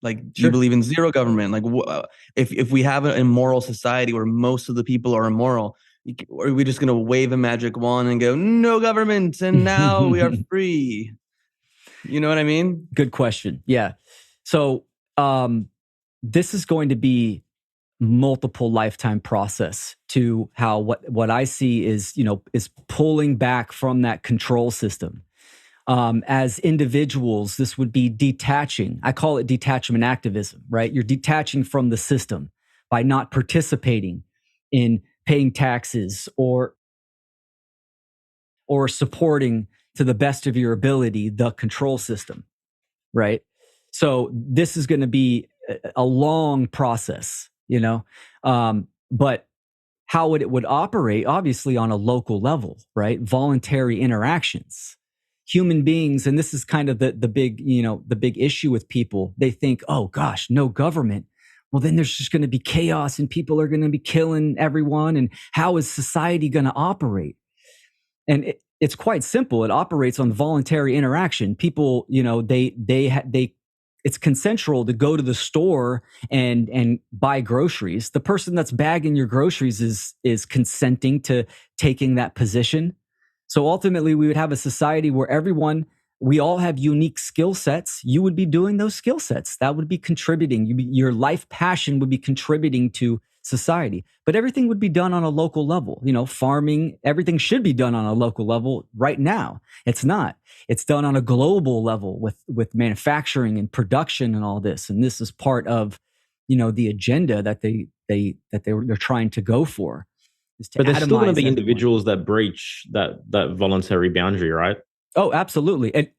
Like, do you believe in zero government? Like, if we have an immoral society where most of the people are immoral, are we just going to wave a magic wand and go, no government, and now we are free? You know what I mean? Good question. Yeah. So this is going to be multiple lifetime process to how what I see is pulling back from that control system. As individuals, this would be detaching. I call it detachment activism, right? You're detaching from the system by not participating in paying taxes or supporting to the best of your ability the control system, right? So this is going to be a long process, but how it would operate, obviously on a local level, right? Voluntary interactions. Human beings, and this is kind of the big issue with people. They think, oh gosh, no government. Well, then there's just going to be chaos and people are going to be killing everyone. And how is society going to operate? And it's quite simple. It operates on voluntary interaction. People, it's consensual to go to the store and buy groceries. The person that's bagging your groceries is consenting to taking that position. So ultimately, we would have a society where we all have unique skill sets. You would be doing those skill sets. That would be contributing. Your life passion would be contributing to society. But everything would be done on a local level. Farming, everything should be done on a local level right now. It's not. It's done on a global level with manufacturing and production and all this. And this is part of, the agenda that they're trying to go for. But there's still going to be individuals that breach that voluntary boundary, right? Oh, absolutely. And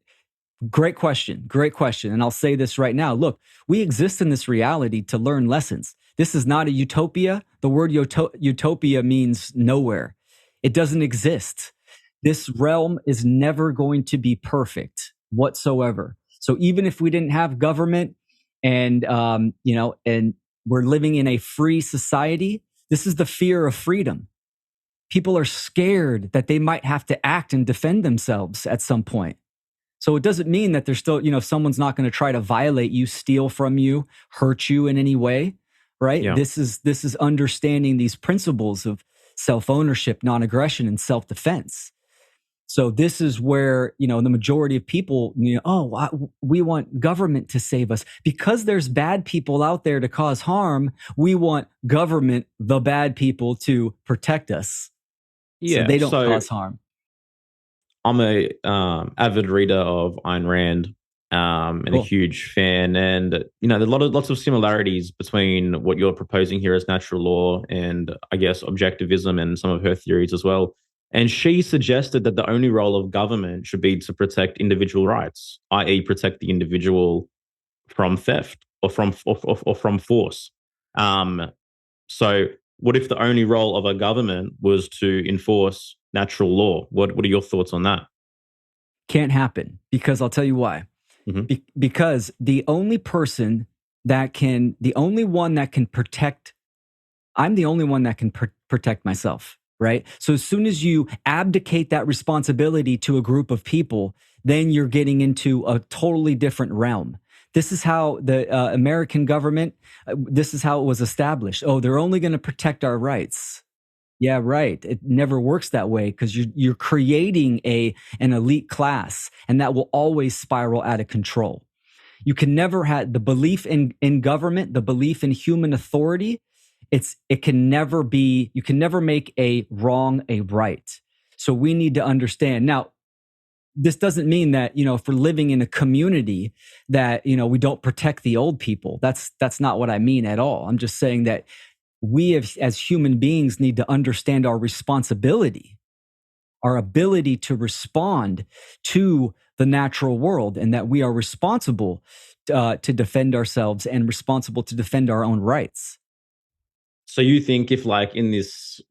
great question. And I'll say this right now. Look, we exist in this reality to learn lessons. This is not a utopia. The word utopia means nowhere. It doesn't exist. This realm is never going to be perfect whatsoever. So even if we didn't have government and we're living in a free society, this is the fear of freedom. People are scared that they might have to act and defend themselves at some point. So it doesn't mean that there's still, someone's not going to try to violate you, steal from you, hurt you in any way, right? Yeah. This is understanding these principles of self-ownership, non-aggression, and self-defense. So this is where, the majority of people, we want government to save us. Because there's bad people out there to cause harm, we want government, the bad people, to protect us. So they don't cause harm. I'm a avid reader of Ayn Rand, and a huge fan. And there's lots of similarities between what you're proposing here as natural law and, I guess, objectivism and some of her theories as well. And she suggested that the only role of government should be to protect individual rights, i.e., protect the individual from theft or from force. So, what if the only role of a government was to enforce natural law? What are your thoughts on that? Can't happen, because I'll tell you why. Mm-hmm. Because the only one that can protect, I'm the only one that can protect myself. Right? So as soon as you abdicate that responsibility to a group of people, then you're getting into a totally different realm. This is how the American government, this is how it was established. Oh, they're only going to protect our rights. Yeah, right. It never works that way, because you're creating an elite class, and that will always spiral out of control. You can never have the belief in government, the belief in human authority. You can never make a wrong a right. So we need to understand. Now, this doesn't mean that, if we're living in a community that, we don't protect the old people. That's not what I mean at all. I'm just saying that we as human beings need to understand our responsibility, our ability to respond to the natural world, and that we are responsible to defend ourselves and responsible to defend our own rights. So you think if, like, in this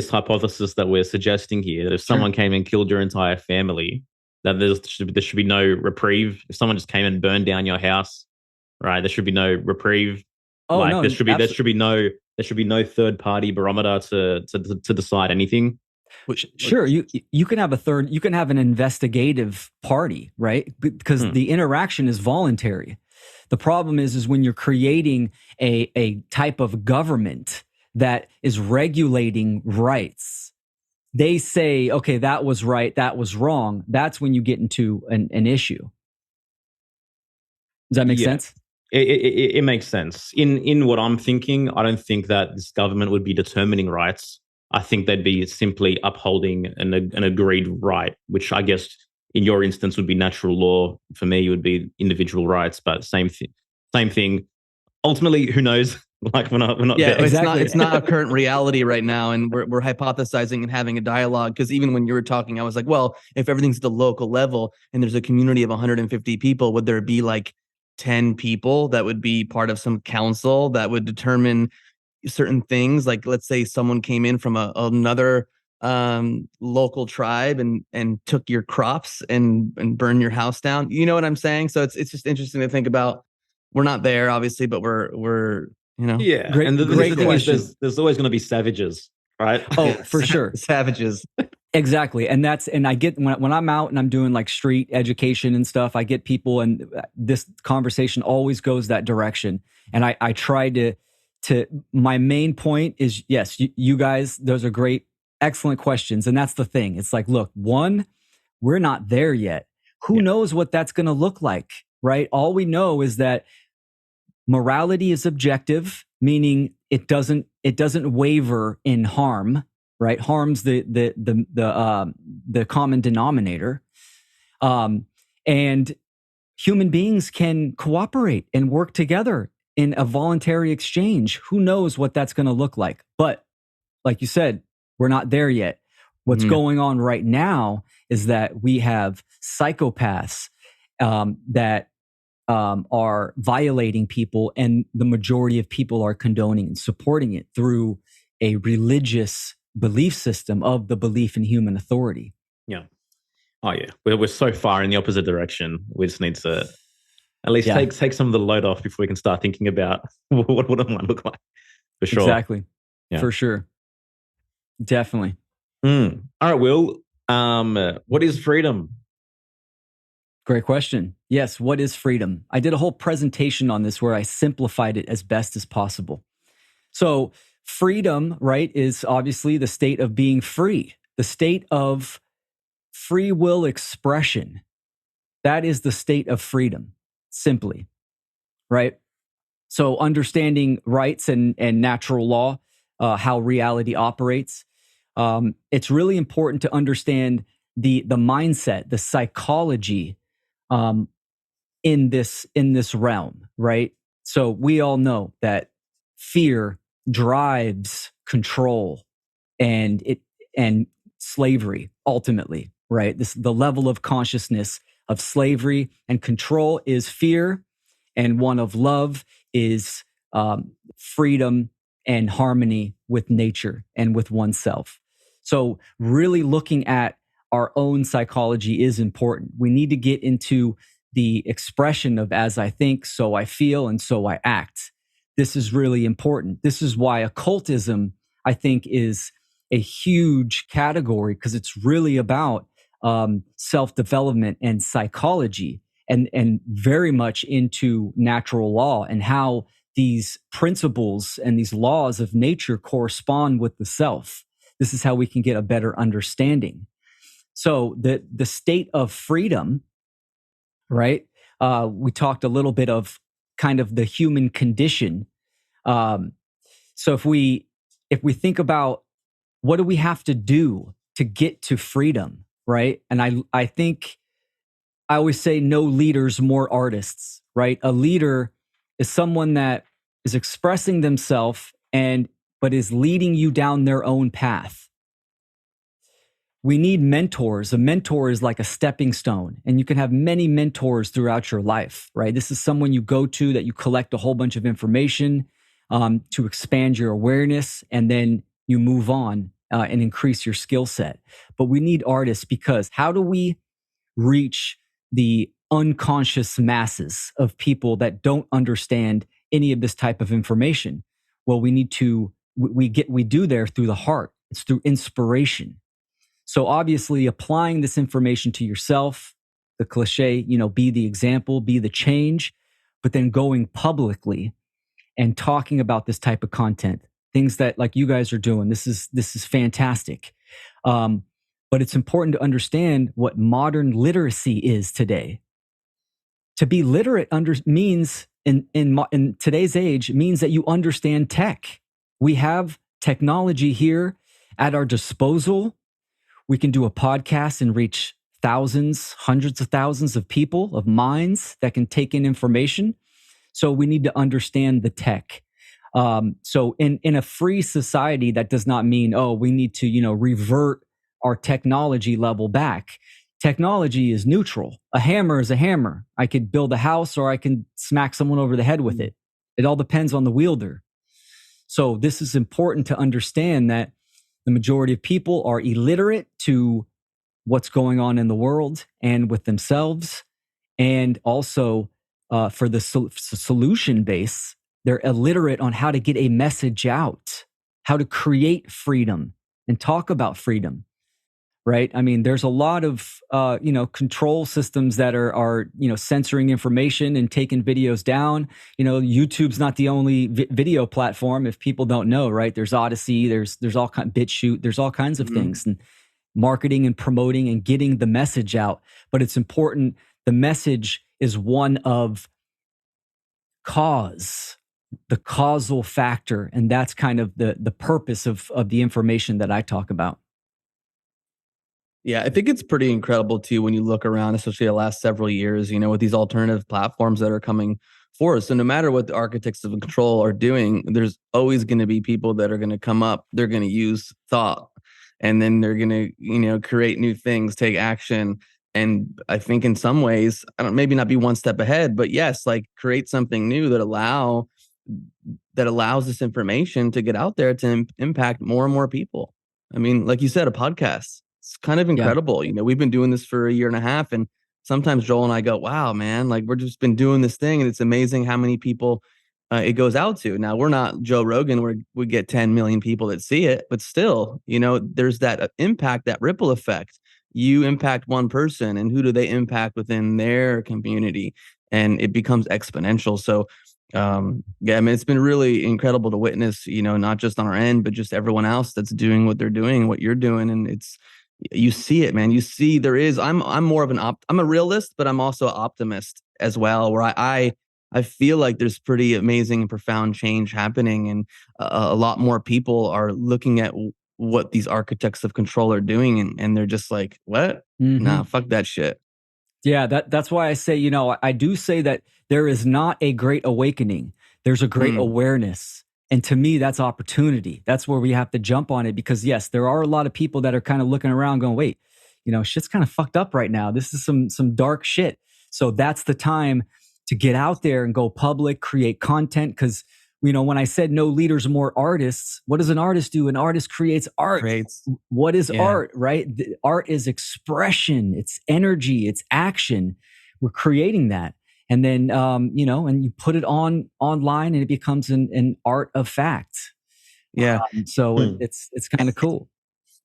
hypothesis that we're suggesting here, that if someone came and killed your entire family, that there should be no reprieve? If someone just came and burned down your house, right, there should be no reprieve. Oh, like, no, there should be no third party barometer to decide anything. Sure, you can have an investigative party, right? Because the interaction is voluntary. The problem is when you're creating a type of government that is regulating rights. They say, okay, that was right, that was wrong. That's when you get into an issue. Does that make sense? It makes sense. In what I'm thinking, I don't think that this government would be determining rights. I think they'd be simply upholding an agreed right, which I guess in your instance would be natural law. For me, it would be individual rights, but same thing. Ultimately, who knows? Like, we're not yeah, there. Exactly. It's not a current reality right now, and we're hypothesizing and having a dialogue. Because even when you were talking, I was like, well, if everything's at the local level and there's a community of 150 people, would there be like 10 people that would be part of some council that would determine certain things? Like, let's say someone came in from another local tribe and took your crops and burned your house down. You know what I'm saying? So it's just interesting to think about. We're not there, obviously, but we're Yeah, Great, and the great thing question. is, there's always going to be savages, right? Oh, for sure. Savages. Exactly. And I get when I'm out and I'm doing like street education and stuff, I get people, and this conversation always goes that direction. And I try to my main point is, yes, you guys, those are great, excellent questions. And that's the thing. It's like, look, one, we're not there yet. Who knows what that's going to look like, right? All we know is that morality is objective, meaning it doesn't waver in harm, right? Harm's the common denominator, and human beings can cooperate and work together in a voluntary exchange. Who knows what that's going to look like? But like you said, we're not there yet. What's going on right now is that we have psychopaths that are violating people, and the majority of people are condoning and supporting it through a religious belief system of the belief in human authority. Yeah. Oh yeah, we're so far in the opposite direction. We just need to at least take some of the load off before we can start thinking about what it might look like. For sure. Exactly. Yeah. For sure. Definitely. All right, Will. What is freedom? Great question. Yes, what is freedom? I did a whole presentation on this where I simplified it as best as possible. So freedom, right, is obviously the state of being free, the state of free will expression. That is the state of freedom, simply, right? So understanding rights and natural law, how reality operates, it's really important to understand the mindset, the psychology in this realm, right? So we all know that fear drives control and slavery ultimately, right? The level of consciousness of slavery and control is fear, and one of love is freedom and harmony with nature and with oneself. So really looking at our own psychology is important. We need to get into the expression of as I think, so I feel, and so I act. This is really important. This is why occultism, I think, is a huge category, because it's really about self-development and psychology, and very much into natural law and how these principles and these laws of nature correspond with the self. This is how we can get a better understanding. So the state of freedom, right? We talked a little bit of kind of the human condition. So if we think about what do we have to do to get to freedom, right? And I think I always say no leaders, more artists, right? A leader is someone that is expressing themselves but is leading you down their own path. We need mentors. A mentor is like a stepping stone, and you can have many mentors throughout your life, right? This is someone you go to that you collect a whole bunch of information to expand your awareness, and then you move on and increase your skill set. But we need artists, because how do we reach the unconscious masses of people that don't understand any of this type of information? Well, we do there through the heart. It's through inspiration. So obviously applying this information to yourself, the cliche, be the example, be the change, but then going publicly and talking about this type of content, things that like you guys are doing. This is fantastic. But it's important to understand what modern literacy is today. To be literate means in today's age means that you understand tech. We have technology here at our disposal. We can do a podcast and reach thousands, hundreds of thousands of people, of minds that can take in information. So we need to understand the tech. So in a free society, that does not mean, we need to, revert our technology level back. Technology is neutral. A hammer is a hammer. I could build a house or I can smack someone over the head with it. It all depends on the wielder. So this is important to understand, that the majority of people are illiterate to what's going on in the world and with themselves. And also for the solution base, they're illiterate on how to get a message out, how to create freedom and talk about freedom. Right? I mean, there's a lot of, control systems that are censoring information and taking videos down. YouTube's not the only video platform, if people don't know, right? There's Odyssey, there's all kinds, BitChute, there's all kinds of things, and marketing and promoting and getting the message out. But it's important. The message is one of cause, the causal factor. And that's kind of the purpose of the information that I talk about. Yeah, I think it's pretty incredible too when you look around, especially the last several years, with these alternative platforms that are coming forth. So no matter what the architects of control are doing, there's always going to be people that are going to come up, they're going to use thought, and then they're going to, create new things, take action. And I think in some ways, maybe not be one step ahead, but yes, like create something new that allows this information to get out there to impact more and more people. I mean, like you said, a podcast. It's kind of incredible. Yeah. We've been doing this for a year and a half, and sometimes Joel and I go, wow, man, like we're just been doing this thing, and it's amazing how many people it goes out to. Now, we're not Joe Rogan where we get 10 million people that see it, but still, there's that impact, that ripple effect. You impact one person, and who do they impact within their community? And it becomes exponential. So, I mean, it's been really incredible to witness, not just on our end, but just everyone else that's doing what they're doing, what you're doing. And you see it, man. You see there is. I'm more of I'm a realist, but I'm also an optimist as well. Where I feel like there's pretty amazing and profound change happening, and a lot more people are looking at what these architects of control are doing, and they're just like, what? Nah, fuck that shit. Yeah, that's why I say, you know, I do say that there is not a great awakening. There's a great awareness. And to me, that's opportunity. That's where we have to jump on it, because yes, there are a lot of people that are kind of looking around going, wait, you know, shit's kind of fucked up right now. This is some dark shit. So that's the time to get out there and go public, create content. Because, you know, when I said no leaders, more artists, what does an artist do? An artist creates art. What is art, right? Art is expression, it's energy, it's action. We're creating that. And then, you know, and you put it online and it becomes an art of fact. Yeah. So it's kind of cool.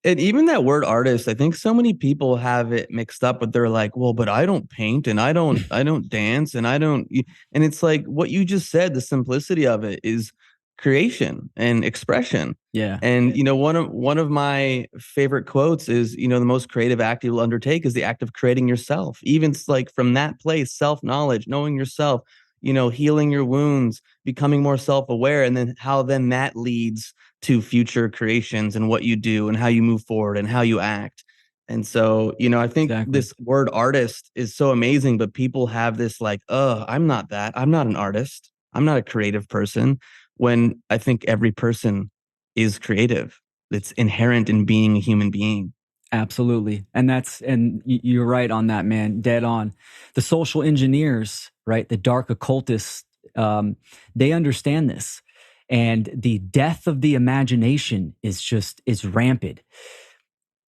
And even that word artist, I think so many people have it mixed up, but they're like, well, but I don't paint and I don't dance and and it's like what you just said, the simplicity of it is creation and expression. Yeah. And, you know, one of my favorite quotes is, you know, the most creative act you will undertake is the act of creating yourself. Even like from that place, self-knowledge, knowing yourself, you know, healing your wounds, becoming more self-aware, and then how then that leads to future creations and what you do and how you move forward and how you act. And so, you know, I think this word artist is so amazing, but people have this like, I'm not that. I'm not an artist. I'm not a creative person. When I think every person is creative. It's inherent in being a human being. Absolutely. And you're right on that, man. Dead on. The social engineers, right? The dark occultists, they understand this. And the death of the imagination is rampant.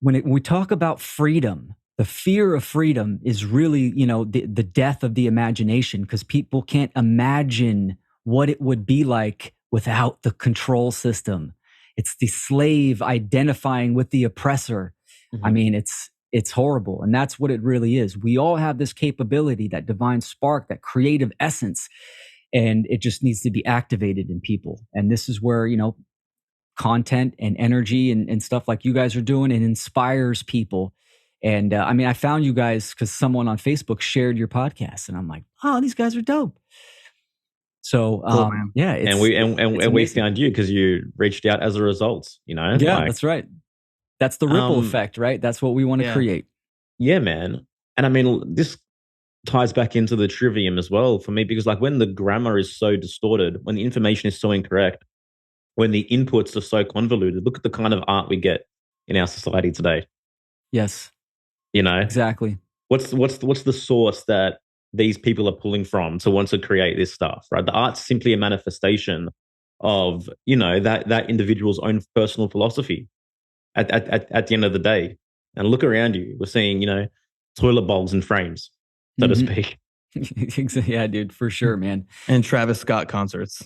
When we talk about freedom, the fear of freedom is really, you know, the death of the imagination, because people can't imagine what it would be like without the control system. It's the slave identifying with the oppressor. I mean, it's horrible. And that's what it really is. We all have this capability, that divine spark, that creative essence, and it just needs to be activated in people. And this is where, you know, content and energy and stuff like you guys are doing, it inspires people. And I mean, I found you guys because someone on Facebook shared your podcast, and I'm like, oh, these guys are dope. So cool, yeah, and we found you because you reached out as a result. You know, yeah, that's right. That's the ripple effect, right? That's what we want to create. Yeah, man. And I mean, this ties back into the trivium as well for me, because like when the grammar is so distorted, when the information is so incorrect, when the inputs are so convoluted, look at the kind of art we get in our society today. Yes. You know? Exactly. What's the source that these people are pulling from to want to create this stuff, right? The art's simply a manifestation of, you know, that individual's own personal philosophy at the end of the day. And look around you. We're seeing, you know, toilet bowls and frames, so to speak. Yeah, dude, for sure, man. And Travis Scott concerts.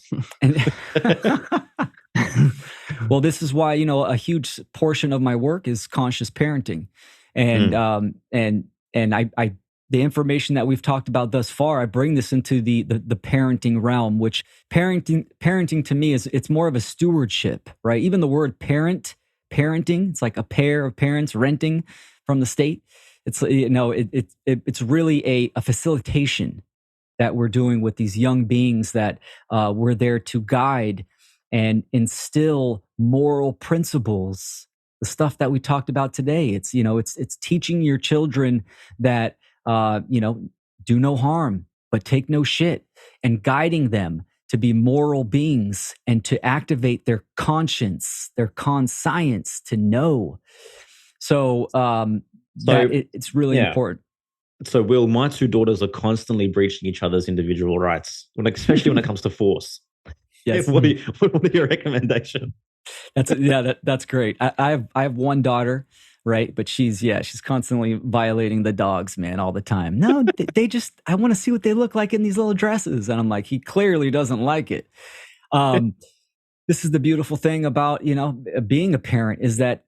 Well, this is why, you know, a huge portion of my work is conscious parenting. And I the information that we've talked about thus far, I bring this into the parenting realm, which parenting to me is, it's more of a stewardship, right? Even the word parenting, it's like a pair of parents renting from the state. It's, you know, it's really a facilitation that we're doing with these young beings that we're there to guide and instill moral principles, the stuff that we talked about today. It's, you know, it's teaching your children that, you know, do no harm, but take no shit, and guiding them to be moral beings and to activate their conscience, their conscience, to know. So, it's really important. So, Will, my two daughters are constantly breaching each other's individual rights, especially when it comes to force. Yes. What are your recommendations? That's great. I have one daughter, right? But she's constantly violating the dogs, man, all the time. No, they just, I want to see what they look like in these little dresses. And I'm like, he clearly doesn't like it. This is the beautiful thing about, you know, being a parent, is that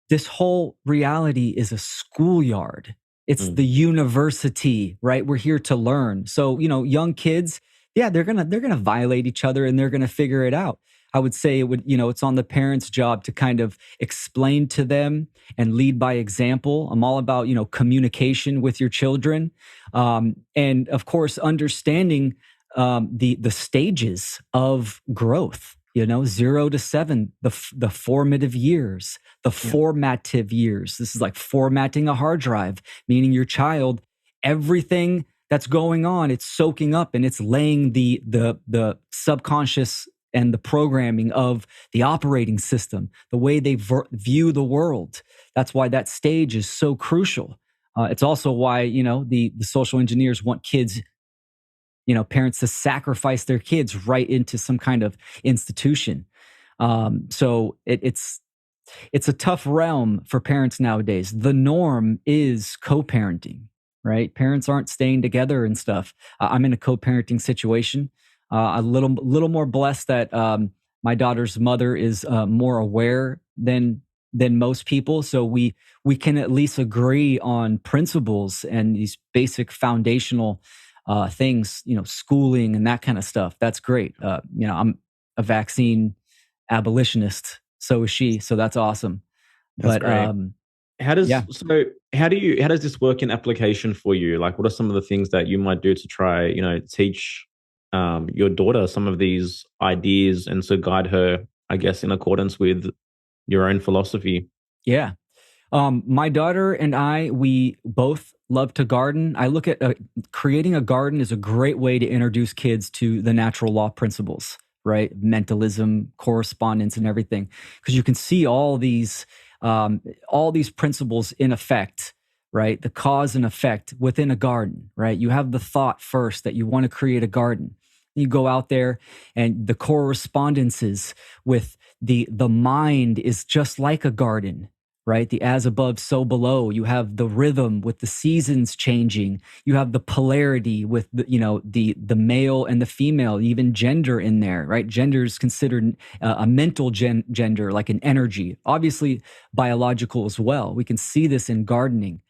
this whole reality is a schoolyard. It's the university, right? We're here to learn. So, you know, young kids, yeah, they're gonna violate each other and they're gonna figure it out. I would say it's on the parents' job to kind of explain to them and lead by example. I'm all about, communication with your children. And of course, understanding the stages of growth, 0 to 7, the formative years, the formative years. This is like formatting a hard drive, meaning your child, everything that's going on, it's soaking up and it's laying the subconscious and the programming of the operating system, the way they view the world. That's why that stage is so crucial. It's also why, the social engineers want kids, parents to sacrifice their kids right into some kind of institution. So it's a tough realm for parents nowadays. The norm is co-parenting, right? Parents aren't staying together and stuff. I'm in a co-parenting situation. A little more blessed that my daughter's mother is more aware than most people. So we can at least agree on principles and these basic foundational things, schooling and that kind of stuff. That's great. I'm a vaccine abolitionist. So is she. So that's awesome. That's but great. How does this work in application for you? Like, what are some of the things that you might do to try, teach your daughter some of these ideas and to guide her, I guess, in accordance with your own philosophy? Yeah. My daughter and I, we both love to garden. I look at creating a garden is a great way to introduce kids to the natural law principles, right? Mentalism, correspondence, and everything, because you can see all these principles in effect, right? The cause and effect within a garden, right? You have the thought first that you want to create a garden. You go out there and the correspondences with the mind is just like a garden, right? The as above, so below. You have the rhythm with the seasons changing. You have the polarity with the male and the female, even gender in there, right? Gender is considered a mental gender, like an energy, obviously biological as well. We can see this in gardening.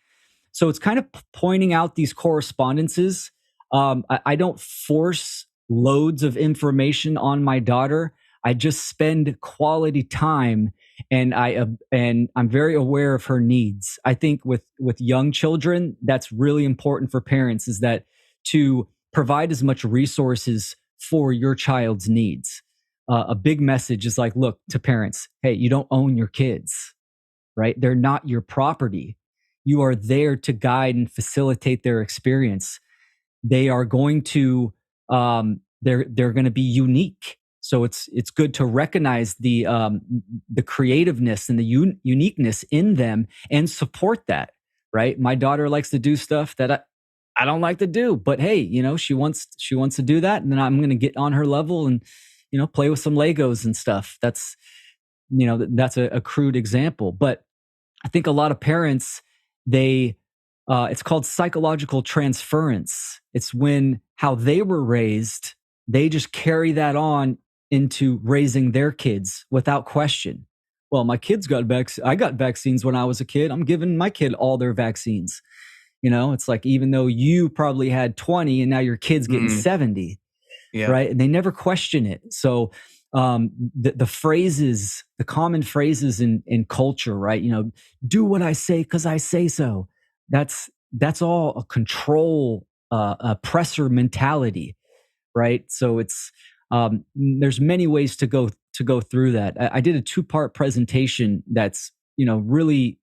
So it's kind of pointing out these correspondences. I don't force loads of information on my daughter. I just spend quality time, and I'm very aware of her needs. I think with young children, that's really important for parents, is that to provide as much resources for your child's needs. A big message is like, look, to parents, hey, you don't own your kids, right? They're not your property. You are there to guide and facilitate their experience. They are going to they're going to be unique. So it's good to recognize the creativeness and the uniqueness in them and support that, right? My daughter likes to do stuff that I don't like to do, but hey, she wants to do that, and then I'm going to get on her level and play with some Legos and stuff. That's a crude example, but I think a lot of parents, it's called psychological transference. It's when how they were raised, they just carry that on into raising their kids without question. Well, my kids I got vaccines when I was a kid. I'm giving my kid all their vaccines. It's like, even though you probably had 20 and now your kid's getting 70, right? And they never question it. So the phrases, the common phrases in culture, right? Do what I say because I say so. That's all a control, oppressor mentality, right? So it's there's many ways to go through that. I did a 2-part presentation that's really,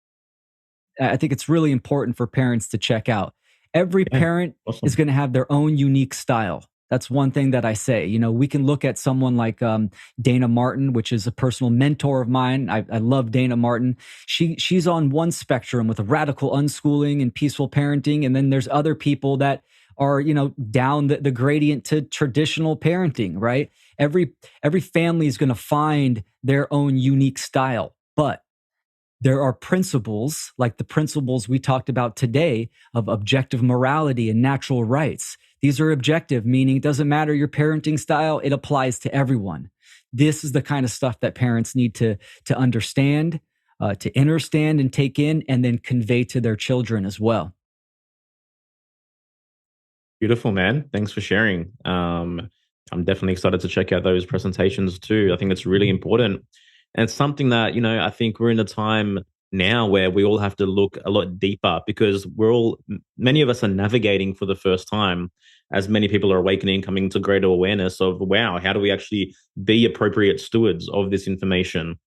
I think it's really important for parents to check out. Every parent is going to have their own unique style. That's one thing that I say. We can look at someone like Dana Martin, which is a personal mentor of mine. I love Dana Martin. She's on one spectrum with a radical unschooling and peaceful parenting, and then there's other people that are down the gradient to traditional parenting. Right? Every family is going to find their own unique style, but there are principles, like the principles we talked about today, of objective morality and natural rights. These are objective, meaning it doesn't matter your parenting style, it applies to everyone. This is the kind of stuff that parents need to understand, to understand and take in, and then convey to their children as well. Beautiful, man. Thanks for sharing. I'm definitely excited to check out those presentations too. I think it's really important. And it's something that, I think we're in a time now where we all have to look a lot deeper because many of us are navigating for the first time as many people are awakening, coming to greater awareness of, wow, how do we actually be appropriate stewards of this information?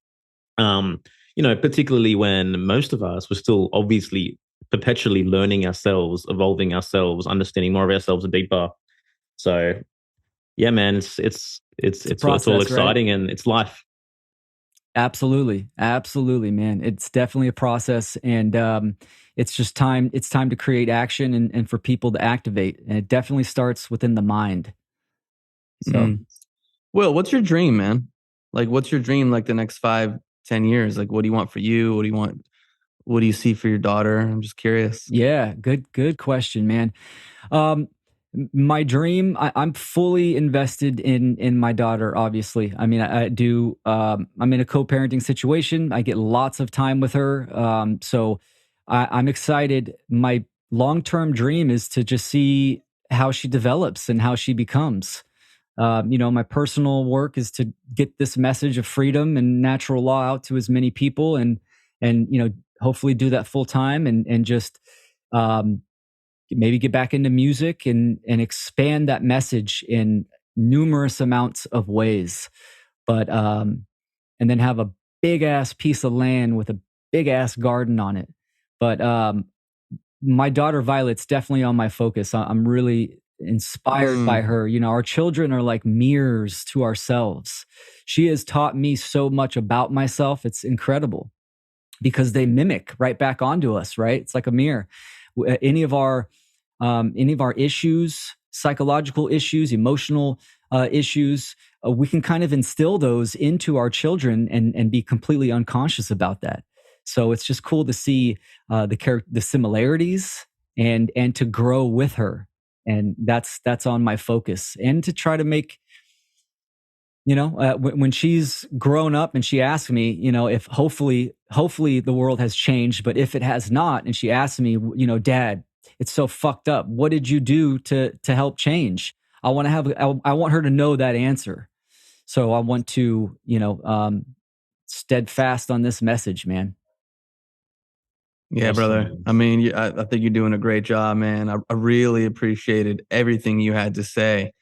Particularly when most of us were still obviously perpetually learning ourselves, evolving ourselves, understanding more of ourselves deeper. So yeah, man, it's process, all right? exciting and it's life. Absolutely, man. It's definitely a process, and it's just time. It's time to create action and for people to activate, and it definitely starts within the mind. So, Will, what's your dream, man? Like, what's your dream? Like the next 5-10 years? Like, what do you want for you? What do you want? What do you see for your daughter? I'm just curious. yeah, good question, man. Um, my dream, I'm fully invested in my daughter, obviously. I mean, I do, I'm in a co-parenting situation. I get lots of time with her. So I'm excited. My long-term dream is to just see how she develops and how she becomes. My personal work is to get this message of freedom and natural law out to as many people, and hopefully do that full time, and just um, maybe get back into music and expand that message in numerous amounts of ways. But and then have a big ass piece of land with a big ass garden on it. But my daughter Violet's definitely on my focus. I'm really inspired by her. Our children are like mirrors to ourselves. She has taught me so much about myself. It's incredible because they mimic right back onto us, right? It's like a mirror. Any of our issues, psychological issues, emotional issues, we can kind of instill those into our children and be completely unconscious about that. So it's just cool to see the similarities and to grow with her, and that's on my focus, and to try to make when she's grown up and she asks me, if hopefully the world has changed, but if it has not, and she asks me, Dad, it's so fucked up. What did you do to help change? I want her to know that answer. So I want to, steadfast on this message, man. Yeah, brother. I mean, I think you're doing a great job, man. I really appreciated everything you had to say.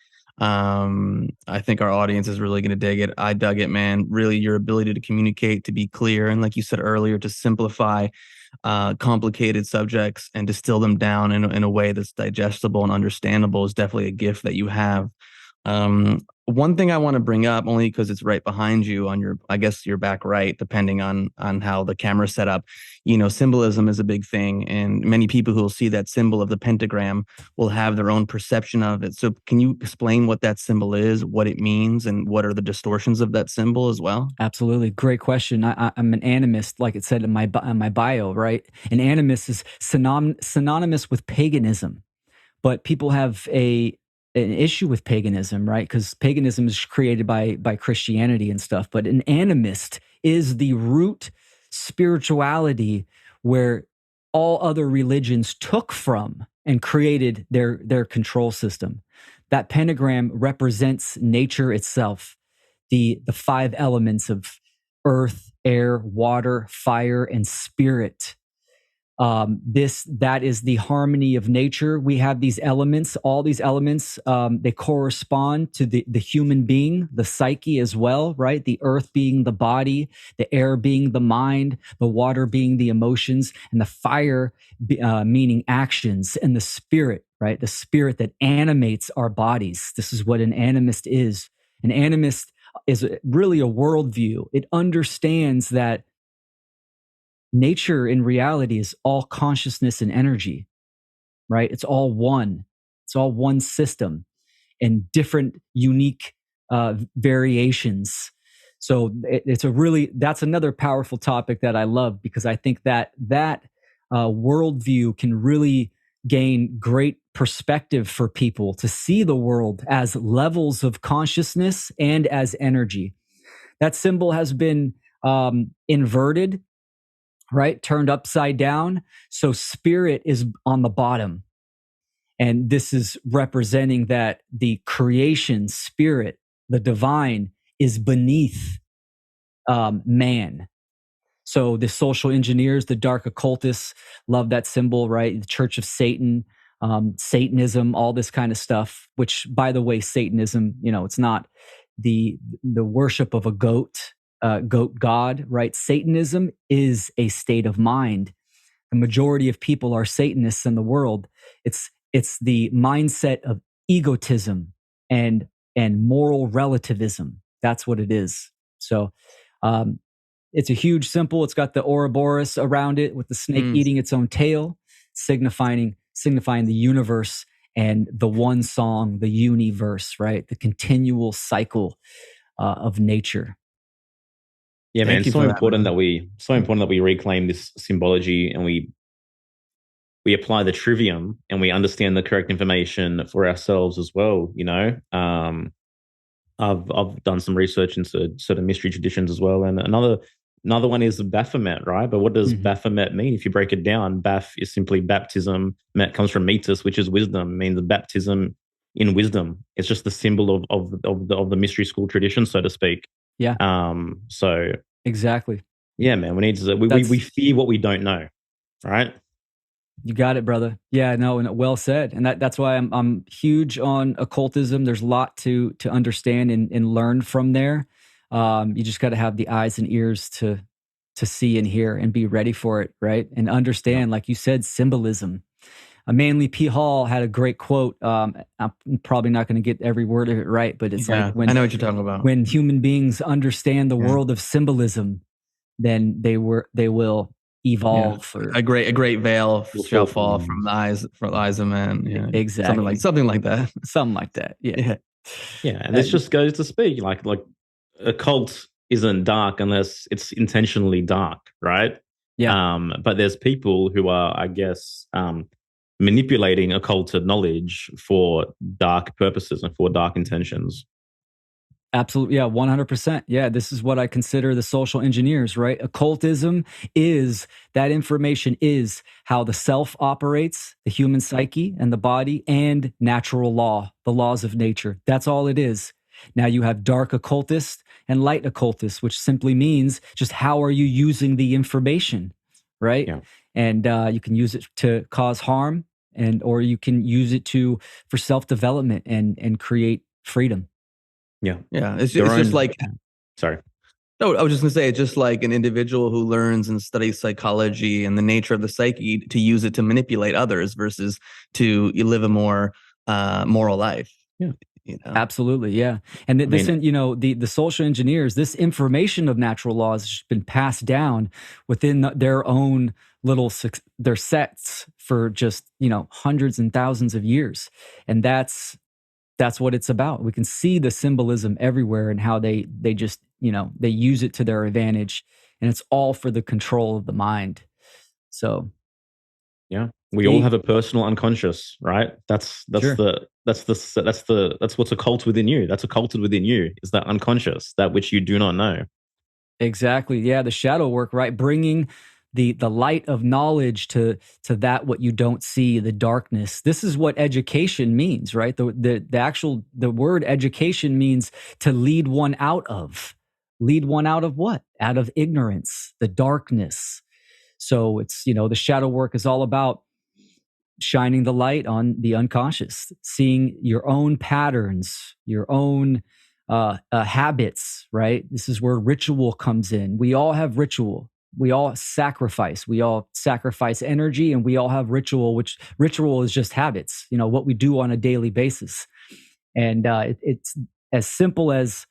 I think our audience is really going to dig it. I dug it, man. Really, your ability to communicate, to be clear, and like you said earlier, to simplify complicated subjects and distill them down in a way that's digestible and understandable is definitely a gift that you have. One thing I want to bring up, only because it's right behind you on I guess your back right, depending on how the camera's set up. Symbolism is a big thing, and many people who will see that symbol of the pentagram will have their own perception of it. So can you explain what that symbol is, what it means, and what are the distortions of that symbol as well? Absolutely. Great question. I'm an animist, like it said in my bio, right? An animist is synonymous with paganism, but people have an issue with paganism, right? Because paganism is created by Christianity and stuff. But an animist is the root spirituality where all other religions took from and created their control system. That pentagram represents nature itself, the five elements of earth, air, water, fire, and spirit. That is the harmony of nature. We have these elements, all these elements, they correspond to the human being, the psyche as well, right? The earth being the body, the air being the mind, the water being the emotions, and the fire meaning actions, and the spirit, right? The spirit that animates our bodies. This is what an animist is. An animist is really a worldview. It understands that nature in reality is all consciousness and energy, right? It's all one. It's all one system and different unique variations. So that's another powerful topic that I love, because I think that worldview can really gain great perspective for people to see the world as levels of consciousness and as energy. That symbol has been inverted, right? Turned upside down. So spirit is on the bottom And this is representing that the creation spirit, the divine, is beneath man. So the social engineers, the dark occultists, love that symbol, right? The Church of Satan, Satanism, all this kind of stuff. Which, by the way, Satanism, it's not the worship of a goat god, right? Satanism is a state of mind. The majority of people are Satanists in the world. It's the mindset of egotism and moral relativism. That's what it is. So it's a huge symbol. It's got the Ouroboros around it with the snake eating its own tail, signifying the universe and the one song, the universe, right? The continual cycle of nature. Yeah, man, it's so important that we reclaim this symbology and we apply the trivium and we understand the correct information for ourselves as well. I've done some research into certain mystery traditions as well, and another one is Baphomet, right? But what does Baphomet mean? If you break it down, Baph is simply baptism. Met comes from metis, which is wisdom. It means baptism in wisdom. It's just the symbol of the mystery school tradition, so to speak. Yeah. So exactly. Yeah, man. We need to. We fear what we don't know, right? You got it, brother. Yeah, no, and well said. And that's why I'm huge on occultism. There's a lot to understand and learn from there. You just got to have the eyes and ears to see and hear and be ready for it, right? And understand, like you said, symbolism. Manly P. Hall had a great quote. I'm probably not going to get every word of it right, but it's like I know what you're talking about. When human beings understand the world of symbolism, then they will evolve. Or a great veil shall fall from the eyes of men. Yeah, exactly. Something like that. Something like that. Yeah. And this just goes to speak like a cult isn't dark unless it's intentionally dark, right? Yeah. But there's people who are, I guess, manipulating occulted knowledge for dark purposes and for dark intentions. Absolutely. Yeah, 100%. Yeah, this is what I consider the social engineers, right? Occultism is that information is how the self operates, the human psyche and the body, and natural law, the laws of nature. That's all it is. Now you have dark occultists and light occultists, which simply means just how are you using the information, right? Yeah. And you can use it to cause harm, or you can use it for self-development and create freedom. Yeah. It's just like, sorry. No, I was just going to say, it's just like an individual who learns and studies psychology and the nature of the psyche to use it to manipulate others versus to live a more moral life. Yeah. Absolutely. Yeah. And the social engineers, this information of natural laws has been passed down within their own their sets for just, hundreds and thousands of years. And that's what it's about. We can see the symbolism everywhere and how they just, they use it to their advantage, and it's all for the control of the mind. So, yeah, we all have a personal unconscious, right? That's what's occult within you. That's occulted within you is that unconscious, that which you do not know. Exactly. Yeah, the shadow work, right? Bringing the light of knowledge to that what you don't see, the darkness. This is what education means, right? The word education means to lead one out of. Lead one out of what? Out of ignorance, the darkness. So it's, the shadow work is all about shining the light on the unconscious, seeing your own patterns, your own habits, right? This is where ritual comes in. We all have ritual. We all sacrifice. We all sacrifice energy, and we all have ritual, which ritual is just habits, what we do on a daily basis. And it's as simple as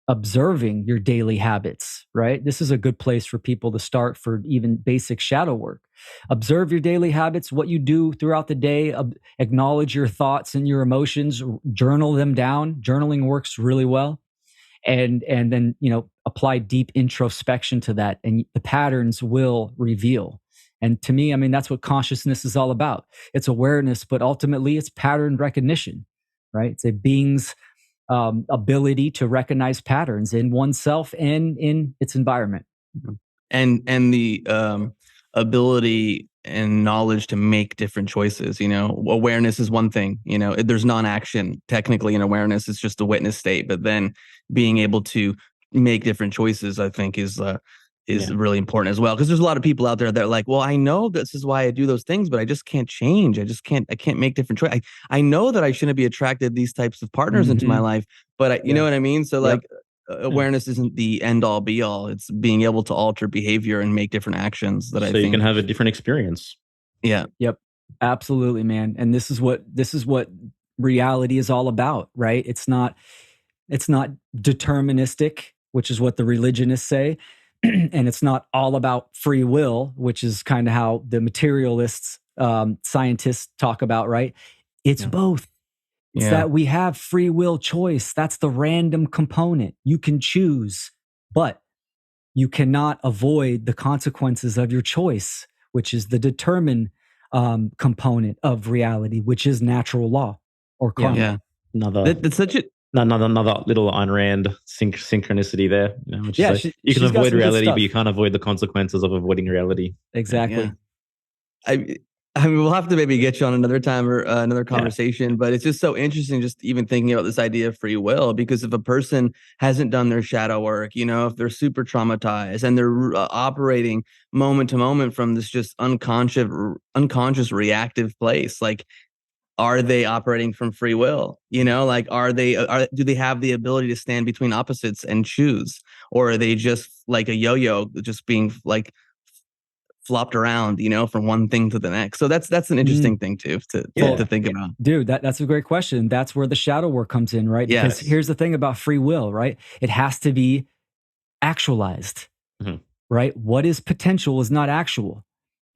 observing your daily habits, right? This is a good place for people to start for even basic shadow work. Observe your daily habits, what you do throughout the day, acknowledge your thoughts and your emotions, journal them down. Journaling works really well. And then, apply deep introspection to that, and the patterns will reveal. And to me, that's what consciousness is all about. It's awareness, but ultimately it's pattern recognition, right? It's a being's ability to recognize patterns in oneself and in its environment. And the ability and knowledge to make different choices. Awareness is one thing. There's non-action technically in awareness. It's just a witness state. But then being able to make different choices, I think, is really important as well. Because there's a lot of people out there that are like, well, I know this is why I do those things, but I just can't change. I can't make different choices. I know that I shouldn't be attracted to these types of partners into my life, but you know what I mean? So like awareness isn't the end all be all. It's being able to alter behavior and make different actions that I think you can have a different experience. Yeah. Yep. Absolutely, man. And this is what reality is all about, right? It's not deterministic, which is what the religionists say. And it's not all about free will, which is kind of how the materialists, scientists talk about, right? It's both. It's that we have free will choice. That's the random component. You can choose, but you cannot avoid the consequences of your choice, which is the determined component of reality, which is natural law or karma. Yeah. That's such a another little Ayn Rand synchronicity there. Which is like, you can avoid reality, but you can't avoid the consequences of avoiding reality. Exactly. I mean, we'll have to maybe get you on another time or another conversation, but it's just so interesting just even thinking about this idea of free will, because if a person hasn't done their shadow work, if they're super traumatized and they're operating moment to moment from this just unconscious reactive place, like, are they operating from free will? Like, do they have the ability to stand between opposites and choose? Or are they just like a yo-yo, just being like flopped around, from one thing to the next? So that's an interesting thing too to think about. Dude, that's a great question. That's where the shadow work comes in, right? Because here's the thing about free will, right? It has to be actualized, right? What is potential is not actual.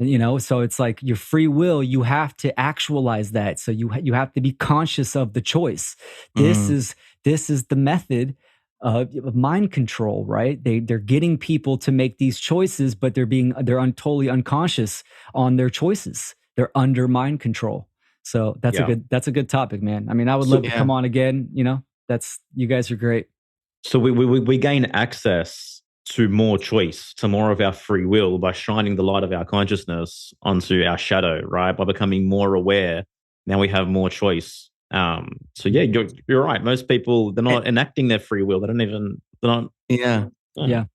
So it's like your free will, you have to actualize that. So you have to be conscious of the choice. This is the method of mind control, right? They're getting people to make these choices, but they're totally unconscious on their choices. They're under mind control. So that's a good topic, man. I mean, I would love to come on again. You guys are great. So we gain access to more choice, to more of our free will by shining the light of our consciousness onto our shadow, right? By becoming more aware, now we have more choice. So yeah, you're right. Most people, they're not enacting their free will. They're not. Yeah.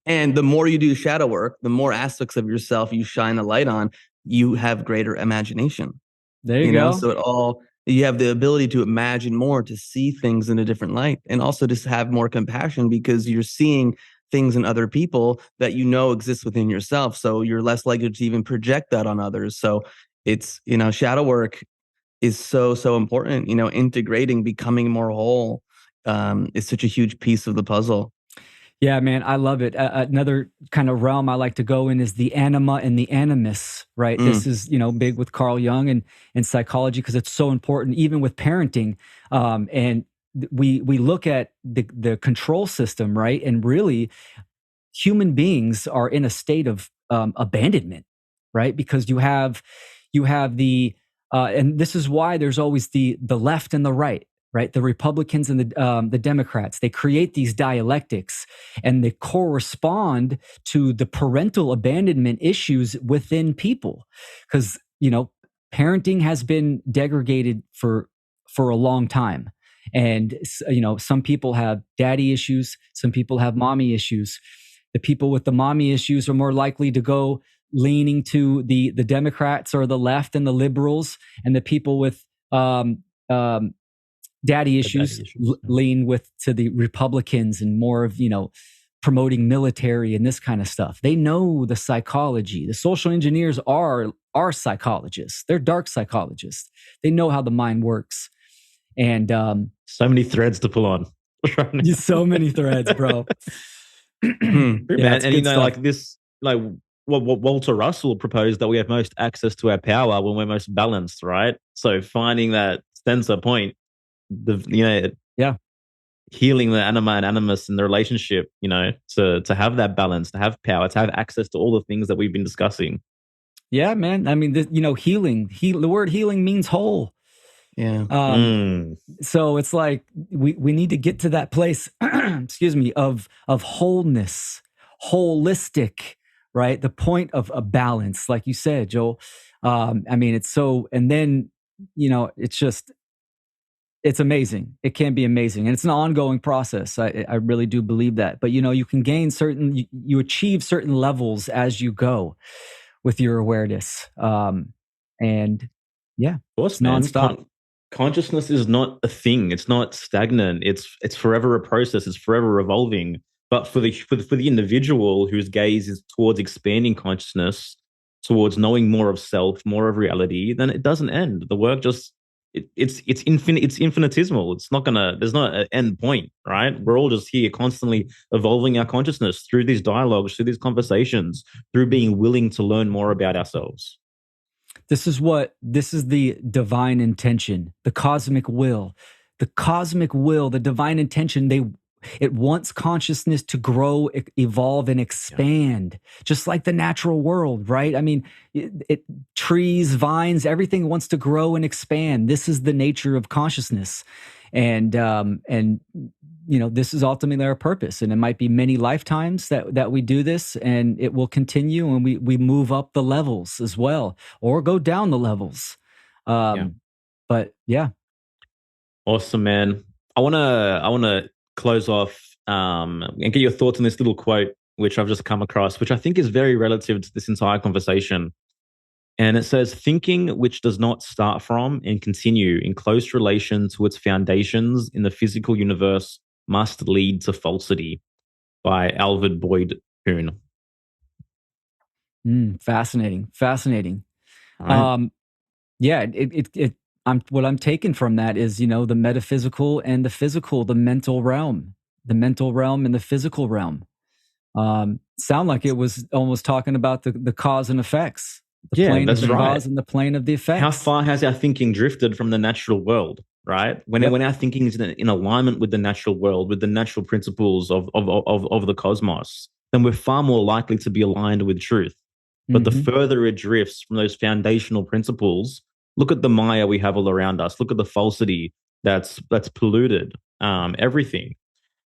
And the more you do shadow work, the more aspects of yourself you shine a light on, you have greater imagination. There you go. So you have the ability to imagine more, to see things in a different light, and also just have more compassion because you're seeing things in other people that exist within yourself. So you're less likely to even project that on others. So it's, shadow work is so important. Integrating, becoming more whole is such a huge piece of the puzzle. Yeah, man, I love it. Another kind of realm I like to go in is the anima and the animus, right? This is, big with Carl Jung and psychology, because it's so important, even with parenting. And we look at the control system, right? And really, human beings are in a state of abandonment, right? Because you have the and this is why there's always the left and the right, right? The Republicans and the Democrats. They create these dialectics, and they correspond to the parental abandonment issues within people, because parenting has been degraded for a long time. And some people have daddy issues, some people have mommy issues. The people with the mommy issues are more likely to go leaning to the Democrats or the left and the liberals, and the people with daddy issues lean to the Republicans and more of promoting military and this kind of stuff. They know the psychology. The social engineers are psychologists. They're dark psychologists. They know how the mind works. And so many threads to pull on. So many threads, bro. Man, and like this, like what Walter Russell proposed, that we have most access to our power when we're most balanced, right? So finding that center point, healing the anima and animus in the relationship, to have that balance, to have power, to have access to all the things that we've been discussing. Yeah, man. I mean, healing. The word healing means whole. Yeah. So it's like we need to get to that place, excuse me, of wholeness, holistic, right? The point of a balance, like you said, Joel. I mean, it's so, and then, it's amazing. It can be amazing. And it's an ongoing process. I really do believe that. But, you can gain you achieve certain levels as you go with your awareness. And yeah, Of course, it's man. nonstop. Consciousness is not a thing. It's not stagnant. It's forever a process. It's forever evolving. But for the individual whose gaze is towards expanding consciousness, towards knowing more of self, more of reality, then it doesn't end. The work just it's infinite. It's infinitesimal. It's not gonna. There's not an end point, right? We're all just here constantly evolving our consciousness through these dialogues, through these conversations, through being willing to learn more about ourselves. This is the divine intention, the cosmic will. The cosmic will, the divine intention, it wants consciousness to grow, evolve, and expand, just like the natural world, right? I mean, trees, vines, everything wants to grow and expand. This is the nature of consciousness, and this is ultimately our purpose. And it might be many lifetimes that we do this, and it will continue, and we move up the levels as well, or go down the levels. But yeah. Awesome, man. I wanna close off and get your thoughts on this little quote which I've just come across, which I think is very relative to this entire conversation. And it says, "Thinking which does not start from and continue in close relation to its foundations in the physical universe must lead to falsity," by Alfred Boyd Kuhn. Fascinating. All right. Yeah, what I'm taking from that is, the metaphysical and the physical, the mental realm and the physical realm. Sound like it was almost talking about the cause and effects, the Yeah, plane of that's the right. cause and the plane of the effects. How far has our thinking drifted from the natural world, right? When our thinking is in alignment with the natural world, with the natural principles of the cosmos, then we're far more likely to be aligned with truth. But the further it drifts from those foundational principles, look at the Maya we have all around us. Look at the falsity that's polluted everything.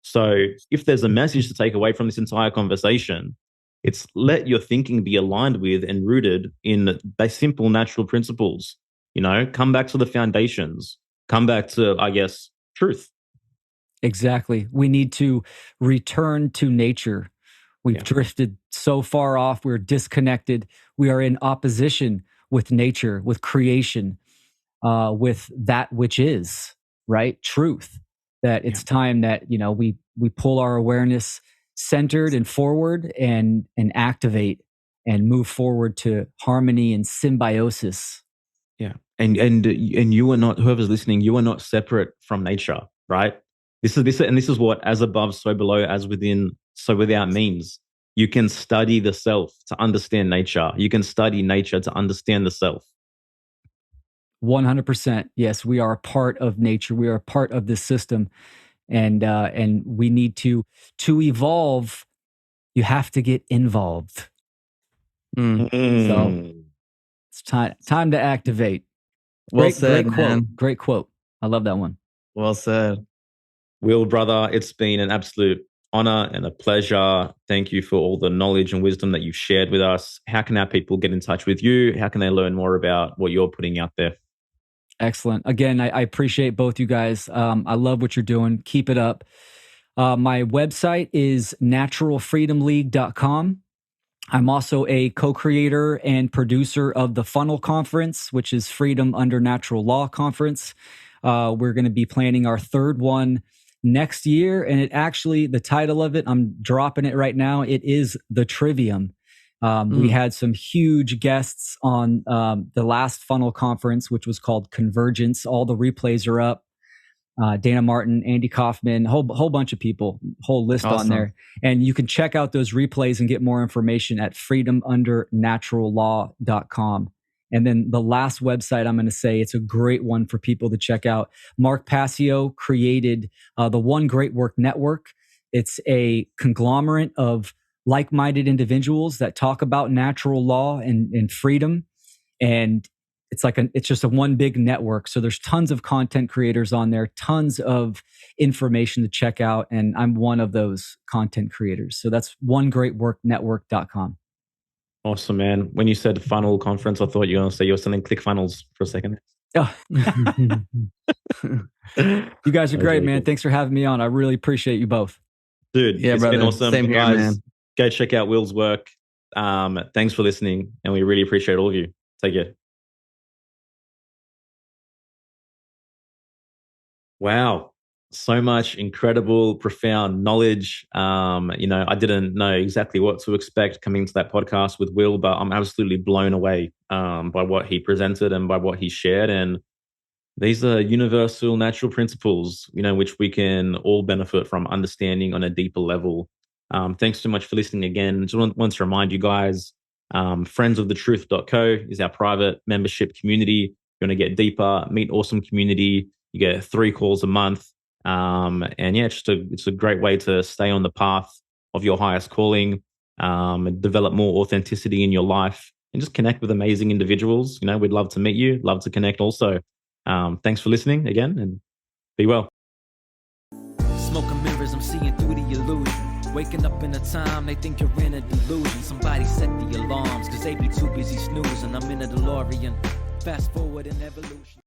So if there's a message to take away from this entire conversation, it's let your thinking be aligned with and rooted in the simple natural principles. Come back to the foundations. Come back to, I guess, truth. Exactly. We need to return to nature. We've drifted so far off. We're disconnected. We are in opposition with nature, with creation, with that which is, right? Truth. That it's time that, we pull our awareness centered and forward and activate and move forward to harmony and symbiosis. Yeah. And you are not, whoever's listening, you are not separate from nature, right? This is what as above, so below, as within, so without means. You can study the self to understand nature. You can study nature to understand the self. 100%. Yes, we are a part of nature. We are a part of this system, and we need to evolve. You have to get involved. So it's time to activate. Well said, great man. quote. Great quote. I love that one. Well said. Will, brother, it's been an absolute honor and a pleasure. Thank you for all the knowledge and wisdom that you've shared with us. How can our people get in touch with you? How can they learn more about what you're putting out there? Excellent. Again, I appreciate both you guys. I love what you're doing. Keep it up. My website is naturalfreedomleague.com. I'm also a co-creator and producer of the FUNL conference, which is Freedom Under Natural Law Conference. We're going to be planning our third one next year. And the title of it, I'm dropping it right now. It is The Trivium. We had some huge guests on the last FUNL conference, which was called Convergence. All the replays are up. Dana Martin, Andy Kaufman, whole bunch of people, whole list on there. And you can check out those replays and get more information at freedomundernaturallaw.com. And then the last website I'm going to say, it's a great one for people to check out. Mark Passio created the One Great Work Network. It's a conglomerate of like-minded individuals that talk about natural law and freedom. And it's just a one big network. So there's tons of content creators on there, tons of information to check out. And I'm one of those content creators. So that's onegreatworknetwork.com. Awesome, man. When you said funnel conference, I thought you were going to say you were selling ClickFunnels for a second. Oh. You guys are great, man. Thanks for having me on. I really appreciate you both. Dude, Yeah, it's brother. been awesome. Same here, Guys, man. go check out Will's work. Thanks for listening, and we really appreciate all of you. Take care. Wow. So much incredible, profound knowledge. I didn't know exactly what to expect coming to that podcast with Will, but I'm absolutely blown away by what he presented and by what he shared. And these are universal natural principles, which we can all benefit from understanding on a deeper level. Thanks so much for listening again. Just want to remind you guys, friendsofthetruth.co is our private membership community. If you want to get deeper, meet awesome community. You get 3 calls a month. And yeah, it's a great way to stay on the path of your highest calling, develop more authenticity in your life, and just connect with amazing individuals. We'd love to meet you, love to connect also. Thanks for listening again, and be well. Smoking mirrors, I'm seeing through the illusion. Waking up in a time, they think you're in a delusion. Somebody set the alarms, cause they be too busy snoozing. I'm in a DeLorean, fast forward in evolution.